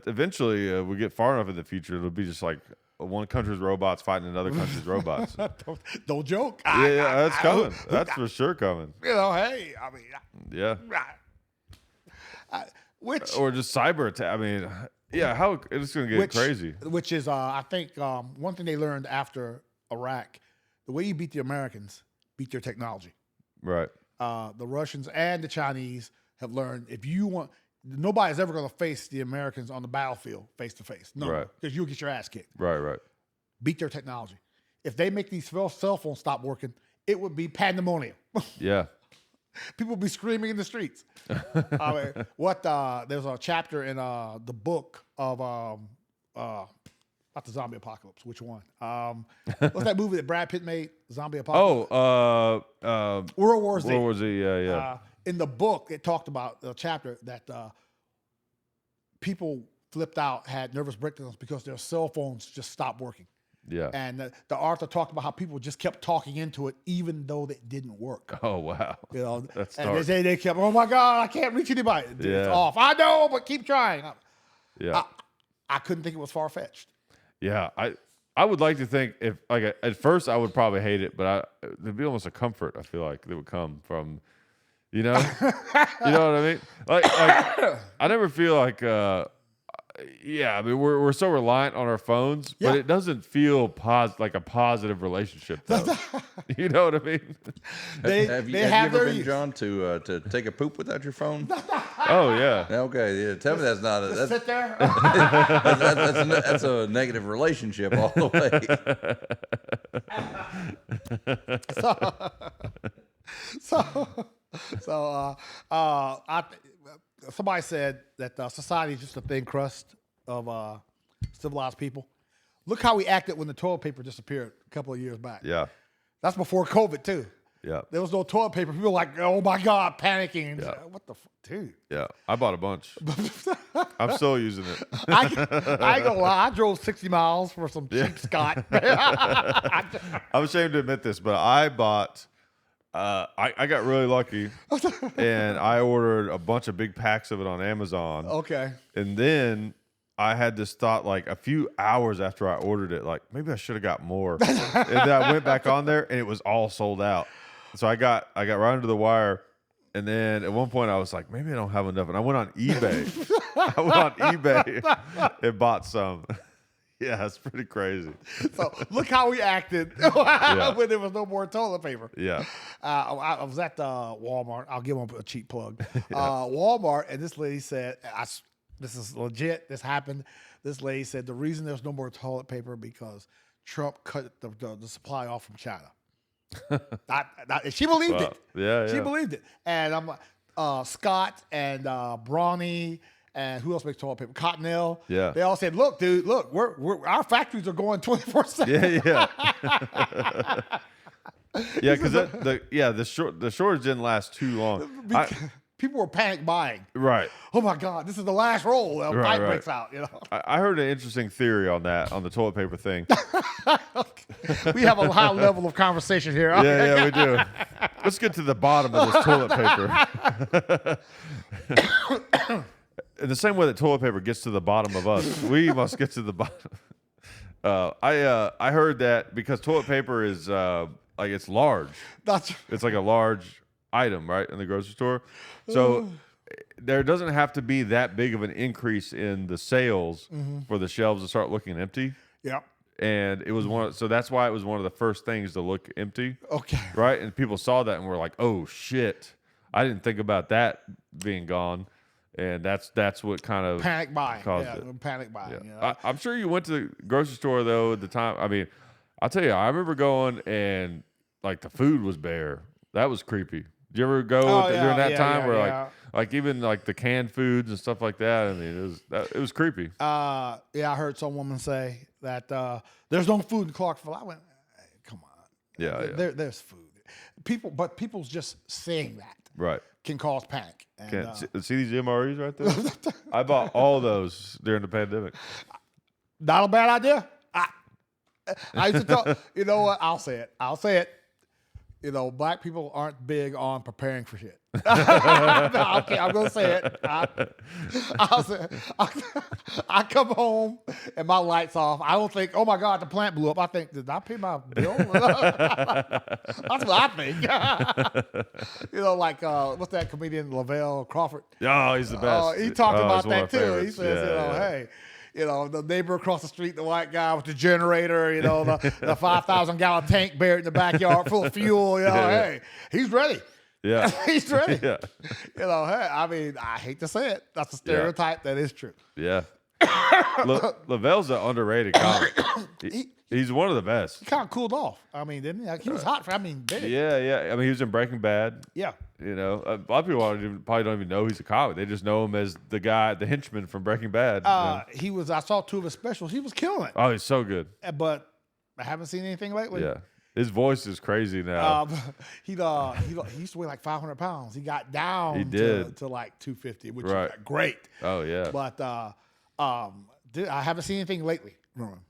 eventually we get far enough in the future, it'll be just like one country's robots fighting another country's robots. Don't joke. Yeah, that's coming. That's for sure coming. Hey, I mean, yeah. Or just cyber attack. I mean, how it's going to get crazy. Which is, I think, one thing they learned after Iraq, the way you beat the Americans, beat their technology. Right. The Russians and the Chinese have learned nobody's ever going to face the Americans on the battlefield face to face. No, because you'll get your ass kicked. Right. Beat their technology. If they make these cell phones stop working, it would be pandemonium. Yeah. People would be screaming in the streets. There's a chapter in the book of not the zombie apocalypse. Which one? What's that movie that Brad Pitt made? Zombie apocalypse. World War Z. World War Z. Yeah. In the book, it talked about a chapter that people flipped out, had nervous breakdowns because their cell phones just stopped working. Yeah. And the author talked about how people just kept talking into it even though it didn't work. Oh, wow. That's dark. And they kept, oh my God, I can't reach anybody. It's off. I know, but keep trying. I couldn't think it was far-fetched. Yeah. I would like to think at first I would probably hate it, but there'd be almost a comfort, I feel like, that would come from, you know what I mean? Like I never feel like, I mean, we're so reliant on our phones, but it doesn't feel like a positive relationship, though. You know what I mean? Have you ever been, John, to take a poop without your phone? Oh, yeah. Okay, yeah. Tell me that's not a... Sit there? that's a negative relationship all the way. Somebody said that society is just a thin crust of civilized people. Look how we acted when the toilet paper disappeared a couple of years back. Yeah. That's before COVID, too. Yeah. There was no toilet paper. People were like, oh, my God, panicking. Yeah. What the dude? Yeah. I bought a bunch. I'm still using it. I ain't gonna lie. I drove 60 miles for some cheap Scott. I'm ashamed to admit this, but I bought I got really lucky, and I ordered a bunch of big packs of it on Amazon. Okay. And then I had this thought, like a few hours after I ordered it, like maybe I should have got more. And then I went back on there, and it was all sold out. So I got right under the wire, and then at one point I was like, maybe I don't have enough, and I went on eBay. And bought some. Yeah, it's pretty crazy. So look how we acted when there was no more toilet paper. Yeah. I was at Walmart. I'll give them a cheap plug. Walmart, and this lady said, this is legit. This happened. This lady said the reason there's no more toilet paper because Trump cut the supply off from China. She believed it. Yeah, She believed it. And I'm like, Scott and Brawny. And who else makes toilet paper? Cottonelle. Yeah. They all said, "Look, dude, look, we're our factories are going 24/7." Yeah. Yeah, because the shortage didn't last too long. People were panic buying. Right. Oh my God, this is the last roll. Fight breaks out. I heard an interesting theory on the toilet paper thing. We have a high level of conversation here. Yeah, we do. Let's get to the bottom of this toilet paper. In the same way that toilet paper gets to the bottom of us, we must get to the bottom. I heard that because toilet paper is like it's large. It's like a large item, right, in the grocery store. So there doesn't have to be that big of an increase in the sales for the shelves to start looking empty. Yeah. And it was so that's why it was one of the first things to look empty. Okay. Right? And people saw that and were like, "Oh shit. I didn't think about that being gone." And that's what kind of panic buying. Caused it. Panic buying. Yeah. You know? I'm sure you went to the grocery store though at the time. I mean, I'll tell you, I remember going and like the food was bare. That was creepy. Did you ever go during that time where like even like the canned foods and stuff like that? I mean, it was creepy. I heard some woman say that there's no food in Clarksville. I went, hey, come on. Yeah. There's food. People's just saying that. Right. Can cause panic. And, see these MREs right there? I bought all those during the pandemic. Not a bad idea. I used to talk, you know what? I'll say it. You know, black people aren't big on preparing for shit. Okay, I'm going to say it. I'll say I come home and my light's off. I don't think, oh my God, the plant blew up. I think, did I pay my bill? That's what I think. You know, like, what's that comedian, Lavelle Crawford? Oh, he's the best. He talked about that too. Favorites. He says, hey, you know, the neighbor across the street, the white guy with the generator, you know, the 5,000-gallon tank buried in the backyard full of fuel, you know, hey, he's ready. Yeah. He's ready. Yeah. You know, hey, I mean, I hate to say it. That's a stereotype that is true. Yeah. Lavelle's an underrated comic. He's one of the best. He kind of cooled off. I mean, didn't he? Like, he was hot for, big. Yeah. I mean, he was in Breaking Bad. Yeah. You know, a lot of people probably don't even know he's a comic. They just know him as the henchman from Breaking Bad. He was. I saw 2 of his specials. He was killing it. Oh, he's so good. But I haven't seen anything lately. Yeah, his voice is crazy now. He used to weigh like 500 pounds. He got down. He did to like 250, which right. is great. Oh yeah. But I haven't seen anything lately.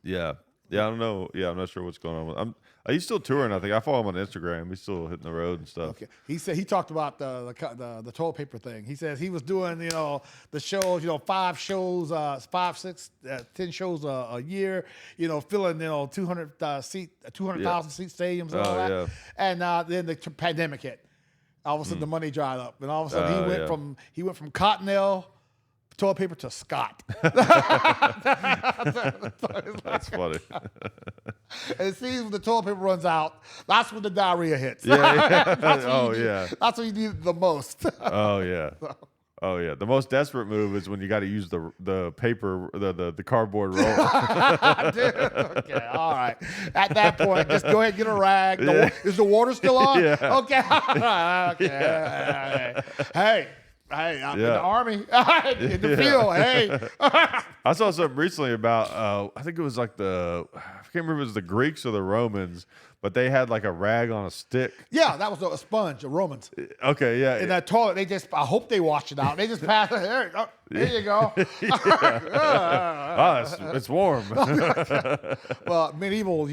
Yeah. I don't know. Yeah, I'm not sure what's going on with him. He's still touring, I think. I follow him on Instagram. He's still hitting the road and stuff. Okay. He said he talked about the toilet paper thing. He says he was doing, you know, the shows, you know, 5 shows, 5, 6, 10 shows a year, you know, filling, you know, 200,000 seat stadiums and all that. Yeah. And then the pandemic hit. All of a sudden the money dried up, and all of a sudden he went from Cottonelle toilet paper to Scott. That's funny. And it seems when the toilet paper runs out, that's when the diarrhea hits. Yeah. That's what you need the most. Oh yeah. Oh yeah. The most desperate move is when you got to use the paper, the cardboard roll. Dude, okay, all right. At that point, just go ahead and get a rag. Is the water still on? Yeah. Okay. Okay. Hey. Hey, I'm in the Army, in the field. Hey, I saw something recently about. I think it was like I can't remember if it was the Greeks or the Romans, but they had like a rag on a stick. Yeah, that was a sponge, the Romans. Okay, yeah. In that toilet, I hope they washed it out. They just passed it. There you go. It's warm. Well, medieval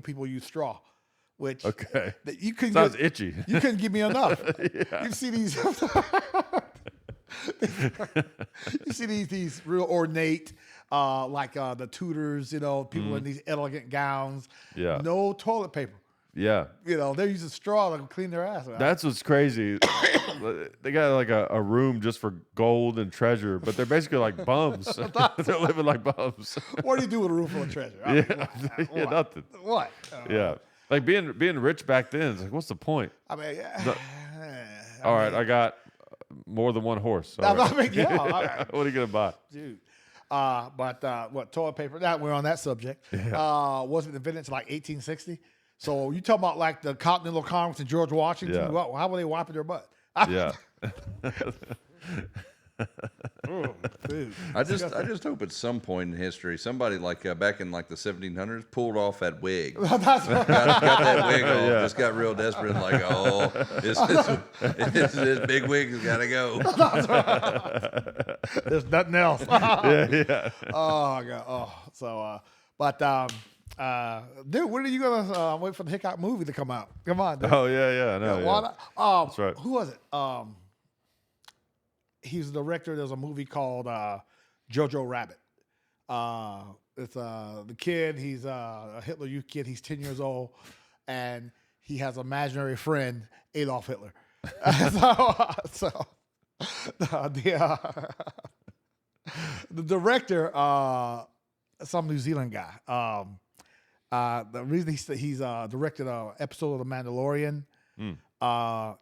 people use straw. which Okay. that you couldn't Sounds get, itchy. You couldn't give me enough. Yeah. You see these. You see these real ornate, like the tutors, people in these elegant gowns. Yeah. No toilet paper. Yeah. They're using straw to clean their ass. That's what's crazy. They got like a room just for gold and treasure, but they're basically like bums. They're living like bums. What do you do with a room full of treasure? Yeah, nothing. What? Yeah. Like being rich back then, it's like, what's the point? I mean, All right, I got more than one horse. All right. What are you gonna buy? Dude. But what toilet paper? Now we're on that subject. Yeah. Wasn't invented until like 1860. So you talking about like the Continental Congress and George Washington? Yeah. Well, how were they wiping their butt? Yeah. Oh, dude. I just hope at some point in history somebody like back in like the 1700s pulled off that wig. got that wig off. Yeah. Just got real desperate and like, oh, this big wig has got to go. There's nothing else. Yeah. Oh god. Oh, so dude, when are you gonna wait for the Hickok movie to come out? Come on, dude. Oh yeah. I know. Why not? That's right. Who was it? He's the director. There's a movie called Jojo Rabbit. It's the kid. He's a Hitler Youth kid. He's 10 years old, and he has an imaginary friend, Adolf Hitler. The director, some New Zealand guy. The reason he's directed an episode of The Mandalorian,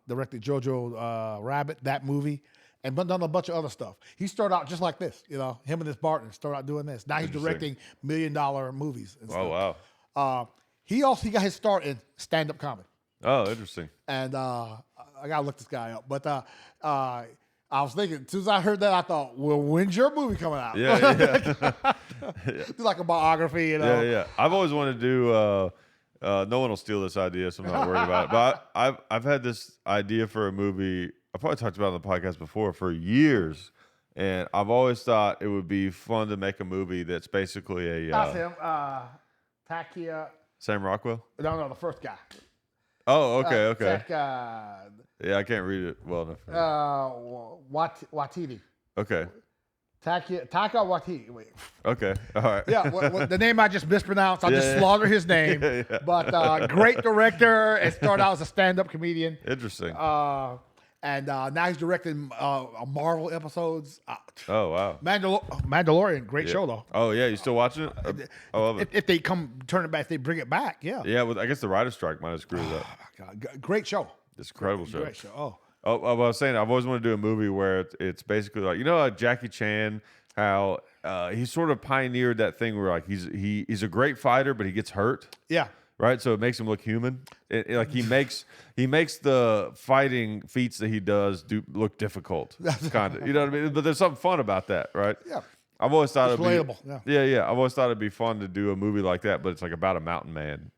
directed Jojo Rabbit, that movie, and done a bunch of other stuff. He started out just like this, him and his partner started out doing this. Now he's directing $1 million movies. And Oh stuff. wow. He got his start in stand-up comedy. Oh, interesting. And I gotta look this guy up. But I was thinking, as soon as I heard that, I thought, well, when's your movie coming out? Yeah. Do like a biography, Yeah. I've always wanted to do. No one will steal this idea, so I'm not worried about it. But I've had this idea for a movie. I probably talked about it on the podcast before for years, and I've always thought it would be fun to make a movie that's basically a. That's him. Takia. Sam Rockwell. No, the first guy. Oh, okay. Yeah, I can't read it well enough. Watiti. Okay. Taika Waititi. Wait. Okay. All right. Yeah, the name I just mispronounced. I'll just slaughter his name. Yeah. But great director. It started out as a stand-up comedian. Interesting. And now he's directing Marvel episodes. Oh wow. Mandalorian, great show though. Oh yeah, you still watching it? I love it. If they turn it back, if they bring it back, yeah. Yeah, well, I guess the writer's strike might have screwed it up. Oh my God, great show. It's an incredible show. Great show. Oh, I was saying, I've always wanted to do a movie where it's basically like, like Jackie Chan, how he sort of pioneered that thing where like he's a great fighter, but he gets hurt. Yeah. Right, so it makes him look human. Like he makes the fighting feats that he does look difficult, kind of. You know what I mean? But there's something fun about that, right? Yeah. I've always thought It's relatable. Yeah. I've always thought it'd be fun to do a movie like that, but it's like about a mountain man,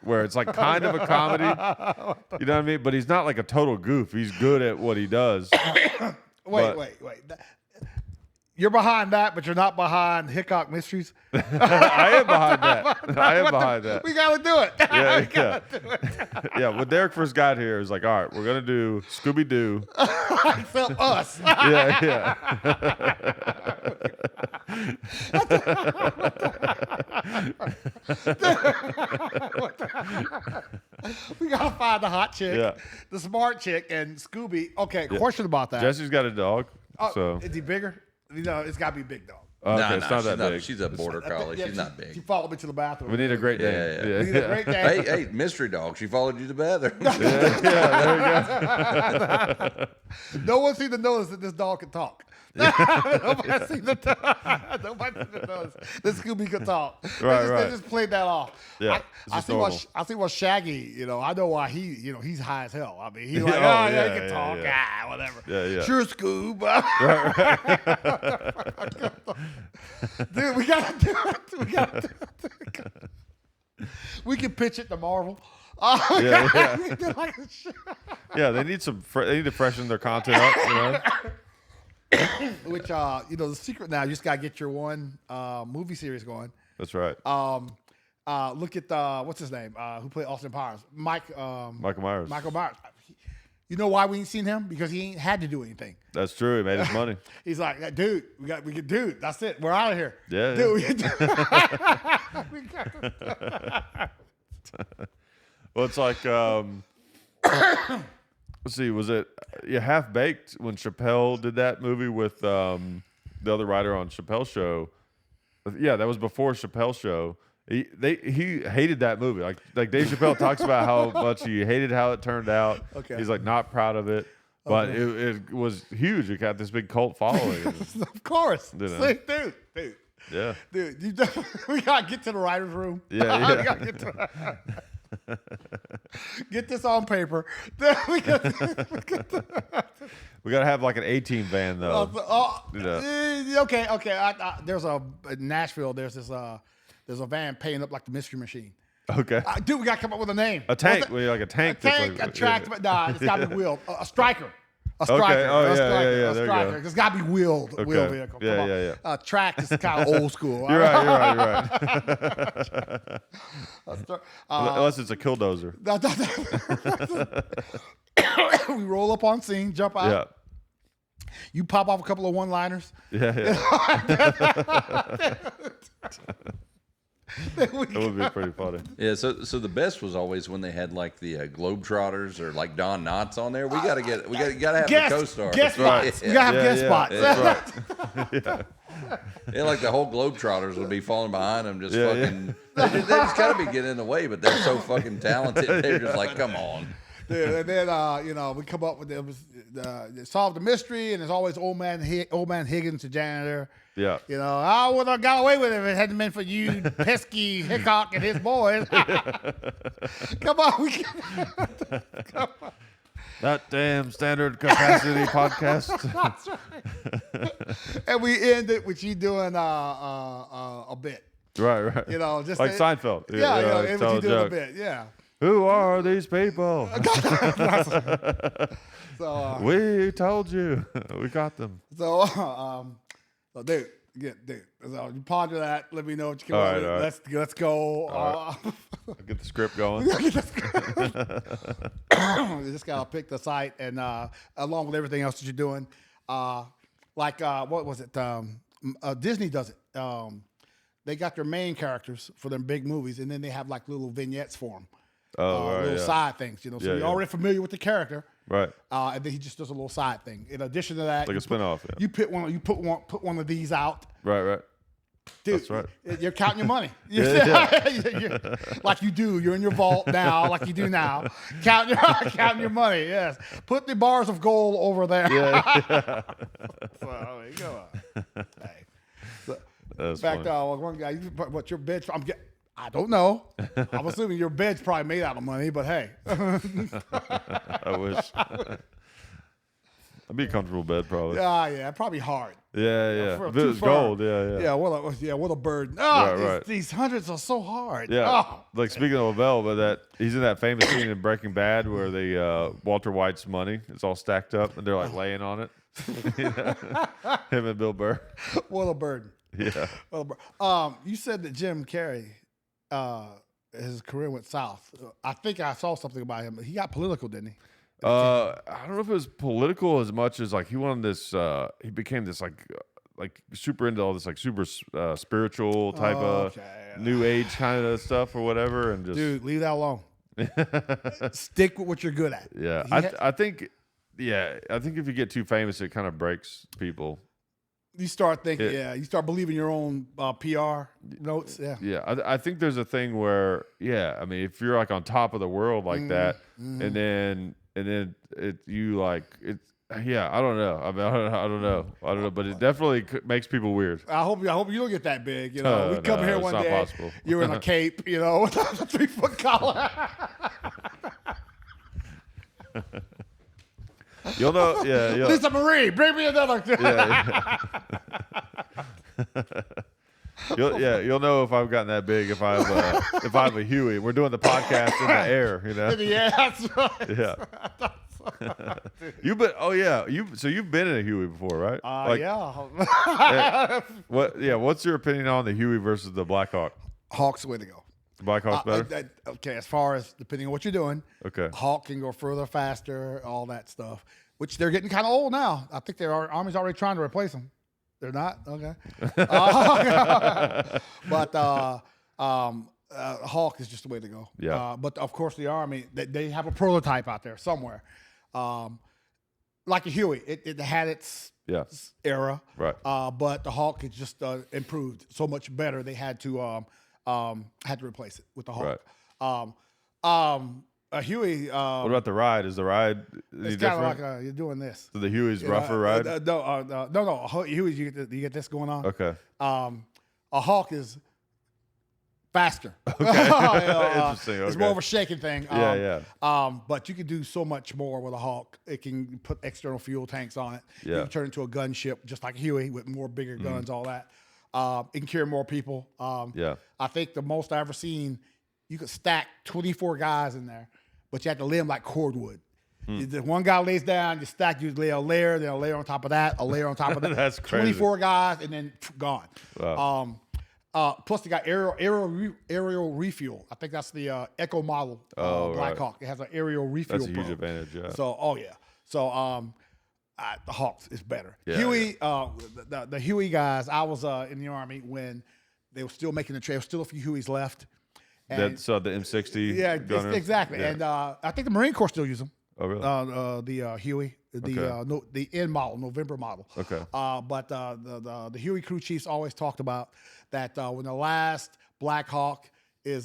where it's like kind of a comedy. You know what I mean? But he's not like a total goof. He's good at what he does. Wait. You're behind that, but you're not behind Hickok Mysteries. I am behind that. We gotta do it. Yeah. Yeah. When Derrick first got here, it was like, all right, we're gonna do Scooby Doo. Except us. Yeah. We gotta find the hot chick, the smart chick, and Scooby. Okay, question about that. Jesse's got a dog. So is he bigger? It's got to be a big dog. Okay, it's not that big. She's a border collie. She's not big. She followed me to the bathroom. We need a great name. Yeah. We need a great name. Hey, mystery dog. She followed you to the bathroom. There you go. No one seemed to notice that this dog could talk. Nobody seemed to notice that Scooby could talk. They just played that off. Yeah, I see what Shaggy, I know why he's high as hell. I mean, he's like, he can talk, whatever. Yeah. Sure, Scoob. Dude, we gotta do it. We can pitch it to Marvel. Yeah, they need they need to freshen their content up, Which the secret now, you just gotta get your one movie series going. That's right. Look at what's his name? Who played Austin Powers? Michael Myers. Michael Myers. You know why we ain't seen him? Because he ain't had to do anything. That's true. He made his money. He's like, dude, dude, that's it. We're out of here. Yeah. Dude. Well, it's like, let's see, was it Half Baked when Chappelle did that movie with the other writer on Chappelle's show? Yeah, that was before Chappelle's show. He hated that movie. Like Dave Chappelle talks about how much he hated how it turned out. Okay. He's like not proud of it, but it was huge. It got this big cult following. Of course. You know. See, dude. Yeah. Dude, we gotta get to the writer's room. Yeah. We gotta get this on paper. We gotta have like an A-team van though. Okay. There's in Nashville. There's a van paying up like the Mystery Machine. Okay. Dude, we gotta come up with a name. A tank. Like a tank. A tractor. But nah, it's gotta be wheeled. A striker. A Okay. striker. Oh, A yeah, striker. yeah, A there you striker. go. It's gotta be wheeled. Okay. Wheeled vehicle. Come on. Yeah. Track is kind of old school. You're right. Unless it's a killdozer. We roll up on scene, jump out. Yeah. You pop off a couple of one-liners. Yeah. That would be pretty funny. Yeah, so the best was always when they had like the Globetrotters or like Don Knotts on there. We gotta have the co-star. Guest spots. You gotta have guest spots. That's right. Yeah, like the whole Globetrotters would be falling behind them, just fucking. They just gotta be getting in the way, but they're so fucking talented. They're just like, come on. Yeah, and then we come up with solve the mystery, and there's always old man Higgins, the janitor. Yeah. I would have got away with it if it hadn't been for you, pesky Hickok and his boys. Come on, come on. That damn standard capacity podcast. That's right. And we end it with you doing a bit. Right. Just like Seinfeld. Yeah, tell what you a doing a joke. bit. Yeah. Who are these people? So we told you. We got them. So dude. So you ponder that. Let me know what you come up with. All right. Let's go. I'll get the script going. You just gotta pick the site, and along with everything else that you're doing, what was it? Disney does it. They got their main characters for their big movies, and then they have like little vignettes for them. Side things, so you're already familiar with the character, right? And then he just does a little side thing. In addition to that, like a spinoff. Yeah. You put one of these out, right. Dude, that's right. You're counting your money. Yeah. Like you do. You're in your vault now, like you do now. Counting your money. Yes. Put the bars of gold over there. Yeah. So, there you go. Hey. So, That's back to one guy. What your bed? I don't know. I'm assuming your bed's probably made out of money, but hey. I wish. I'd be a comfortable bed, probably. Yeah, probably hard. Yeah. If it was gold, yeah. Yeah, what a burden. These hundreds are so hard. Yeah. Like speaking of Lavelle, but he's in that famous scene in Breaking Bad where Walter White's money is all stacked up and they're like laying on it. Him and Bill Burr. What a burden. Yeah. You said that Jim Carrey, his career went south. I think I saw something about him. He got political, didn't he? I don't know if it was political as much as like he wanted this. He became this like super into all this like super spiritual type of new age kind of stuff or whatever, and just dude, leave that alone. Stick with what you're good at. Yeah, I think if you get too famous, it kind of breaks people. You start thinking, you start believing your own PR notes. Yeah. I think there's a thing where, I mean, if you're like on top of the world like that, and then I don't know. I mean, I don't know, but it definitely makes people weird. I hope you don't get that big. We come here one day. Possible. You're in a cape, with a 3-foot collar. You'll know, Lisa Marie, bring me another. You'll know if I've gotten that big if I have a Huey. We're doing the podcast in the air, Yeah, that's right. Yeah. You've been in a Huey before, right? Yeah. What's your opinion on the Huey versus the Black Hawk? Hawk's way to go. The Black Hawk's better? Okay, as far as depending on what you're doing. Okay. Hawk can go further, faster, all that stuff, which they're getting kind of old now. I think their Army's already trying to replace them. They're not? Okay. But Hawk is just the way to go. Yeah. But, of course, the Army, they have a prototype out there somewhere. Like a Huey. It had its era. Right. But the Hawk is just improved so much better. They had to replace it with the Hawk. Right. A Huey. What about the ride? Is the ride any It's kind of different? like you're doing this. So the Huey's rougher ride? No. Huey's you get this going on. Okay. A Hawk is faster. Okay. Interesting. Okay. It's more of a shaking thing. But you can do so much more with a Hawk. It can put external fuel tanks on it. Yeah. You can turn it into a gunship just like Huey with more bigger guns, all that. It can carry more people. I think the most I've ever seen, you could stack 24 guys in there, but you have to lay them like cordwood. One guy lays down, you stack, you lay a layer, then a layer on top of that, a layer on top of that. That's crazy. 24 guys, and then gone. Wow. Plus, they got aerial refuel. I think that's the Echo model Black Hawk. It has an aerial refuel. That's a huge advantage, yeah. So, So, the Hawks is better. Yeah, Huey, the Huey guys, I was in the Army when they were still making the trade. There were still a few Hueys left. So the M60 Yeah, gunners? exactly. Yeah. And I think the Marine Corps still use them. Oh, really? The Huey, the N model, November model. Okay. But the Huey crew chiefs always talked about that when the last Black Hawk is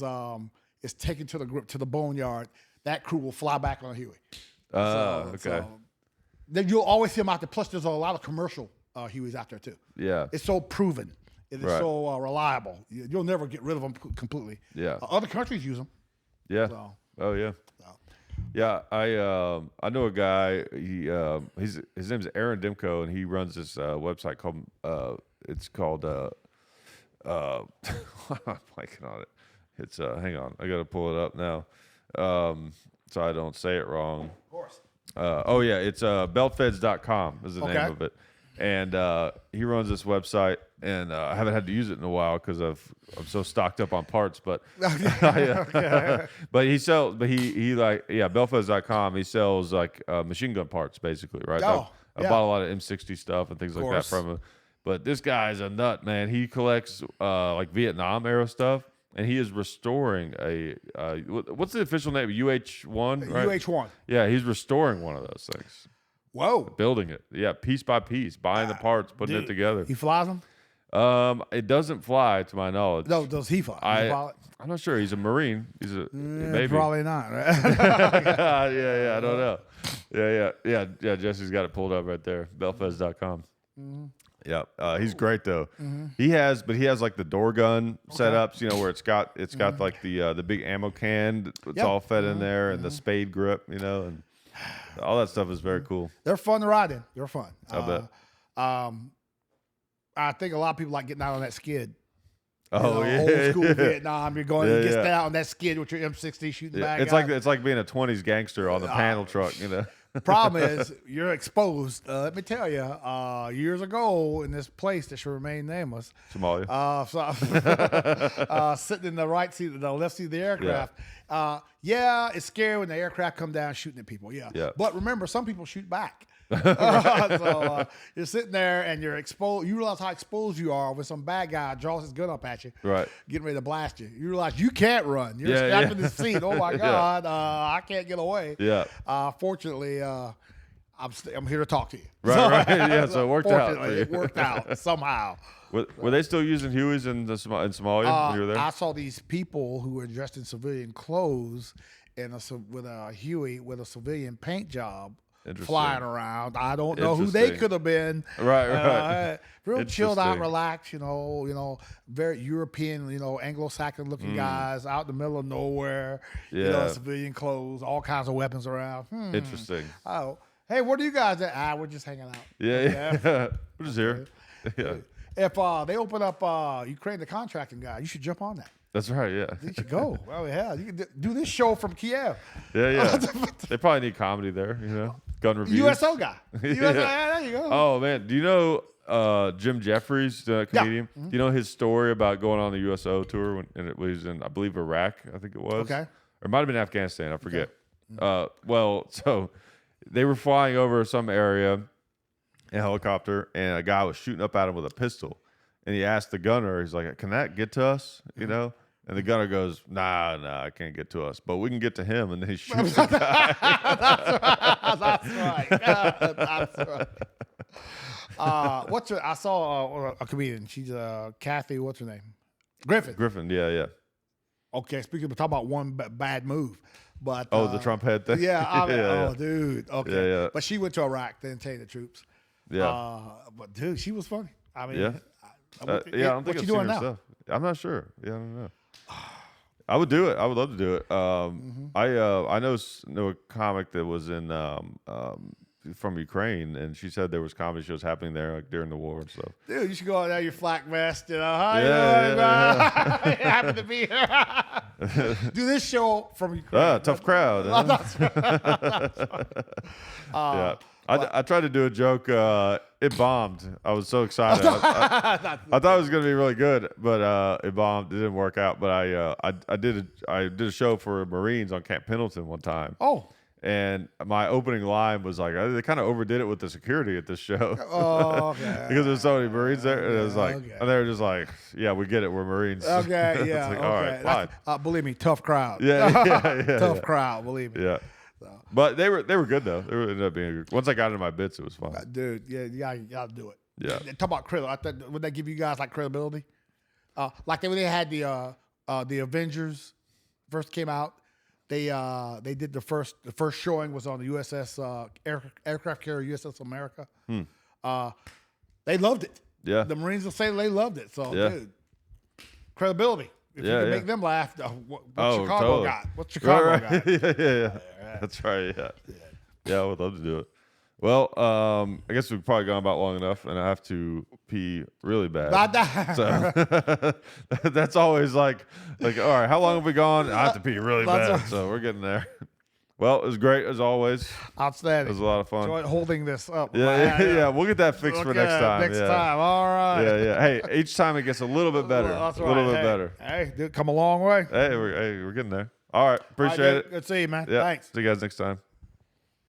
taken to the boneyard, that crew will fly back on a Huey. Okay. So, then you'll always see them out there. Plus, there's a lot of commercial Hueys out there too. Yeah. It's so proven. It is Right. so reliable. You'll never get rid of them completely. Yeah. Other countries use them. Yeah. So, Oh, yeah. Yeah, I know a guy. His name's Aaron Demko, and he runs this website called it's called I'm blanking on it. It's hang on, I got to pull it up now, so I don't say it wrong. of course. It's beltfeds.com is the name Okay. of it, and he runs this website, and I haven't had to use it in a while because I'm so stocked up on parts, but but he sells, beltfeds.com. He sells like machine gun parts basically, right? Oh, I bought a lot of M60 stuff and things like that from him. But this guy's a nut, man. He collects like Vietnam era stuff, and he is restoring what's the official name? UH-1, right? UH-1. Yeah, he's restoring one of those things. Whoa. Building it. Yeah, piece by piece, buying the parts, putting it together. He flies them? It doesn't fly to my knowledge. No, does he fly? I'm not sure. He's a Marine. He's maybe. Probably not, right? yeah, I don't know. Yeah. Jesse's got it pulled up right there. Beltfeds.com. Mm-hmm. Yeah, he's great though. Mm-hmm. He has like the door gun setups, where it's got like the big ammo can. It's all fed in there, and the spade grip, and all that stuff is very cool. They're fun to ride in. They're fun. I bet. I think a lot of people like getting out on that skid. Oh, yeah. Old school Vietnam. You're going to get Yeah. down on that skid with your M60 shooting back. It's like being a 20s gangster on the panel truck, The problem is you're exposed. Let me tell you, years ago in this place that should remain nameless, Somalia. sitting in the right seat, the left seat of the aircraft. It's scary when the aircraft come down shooting at people. Yeah. But remember, some people shoot back. So you're sitting there and you're exposed. You realize how exposed you are when some bad guy draws his gun up at you, Right. getting ready to blast you. You realize you can't run. You're strapped in the seat. Oh my God, I can't get away. Yeah. Fortunately, I'm here to talk to you. Right. Yeah, so it worked out. Fortunately, it worked out somehow. Were they still using Hueys in Somalia when you were there? I saw these people who were dressed in civilian clothes with a Huey with a civilian paint job flying around. I don't know who they could have been. Right. Real chilled out, relaxed, very European, Anglo-Saxon looking guys out in the middle of nowhere, civilian clothes, all kinds of weapons around. Interesting. Oh, hey, what are you guys at? We're just hanging out. Yeah. We're just here. Yeah. If they open up Ukraine, the contracting guy, you should jump on that. That's right, yeah. You should go. Well, yeah, you can do this show from Kiev. Yeah. They probably need comedy there, gun reviews. USO guy. USO, there you go. Oh, man. Do you know, Jim Jeffries, the comedian. Mm-hmm. Do you know his story about going on the USO tour when it was in, I believe, Iraq? I think it was. Okay. Or it might have been Afghanistan. I forget. Well, so they were flying over some area in a helicopter, and a guy was shooting up at him with a pistol. And he asked the gunner, he's like, "Can that get to us?" You know? And the gunner goes, Nah, I can't get to us, but we can get to him. And then he shoots the guy. That's right. That's right. I saw a comedian. She's Kathy. What's her name? Griffin. Yeah. Okay, speaking of talking about one bad move, but The Trump head thing. Yeah. Yeah. Dude. Okay. Yeah. But she went to Iraq, didn't take the troops. Yeah. But dude, she was funny. I mean, Yeah. I don't think what I've you seen doing her now? stuff. I'm not sure. Yeah, I don't know. I would do it. I would love to do it. I know a comic that was in from Ukraine, and she said there was comedy shows happening there like during the war and stuff. Dude, you should go out there, your flak vest, you know. Hi, Yeah. happen to be here. Do this show from Ukraine. Tough crowd. Huh? That's right. Yeah. I tried to do a joke. It bombed. I was so excited. I thought it was going to be really good, but it bombed. It didn't work out. But I did a show for Marines on Camp Pendleton one time. Oh. And my opening line was like, they kind of overdid it with the security at this show. Oh, okay. Because there's so many Marines there. And it was like, okay. and they were just like, yeah, we get it. We're Marines. Okay, It's yeah. like, Okay. all right, fine. Believe me, tough crowd. Yeah. Tough crowd, believe me. Yeah. But they were good though. They ended up being good. Once I got into my bits, it was fun. Dude, yeah, you gotta do it. Yeah. Talk about credibility. Would they give you guys like credibility? Like when they had the Avengers first came out, they did the first showing was on the USS aircraft carrier USS America. They loved it. Yeah. The Marines will say they loved it. So, Yeah. dude, credibility. If you can make them laugh, what Chicago totally. got? What Chicago Right. got? Yeah. That's right. Yeah. I would love to do it. Well, I guess we've probably gone about long enough, and I have to pee really bad. So that's always like, all right, how long have we gone? I have to pee really bad. right. So we're getting there. Well, it was great as always. Outstanding. It was a lot of fun. Enjoyed holding this up. Yeah. We'll get that fixed for next time. Next time. All right. Yeah. Hey, each time it gets a little bit better. That's a little right. bit better. Hey, dude, come a long way. Hey, we're getting there. All right. Appreciate All right, it. good to see you, man. Yeah. Thanks. See you guys next time.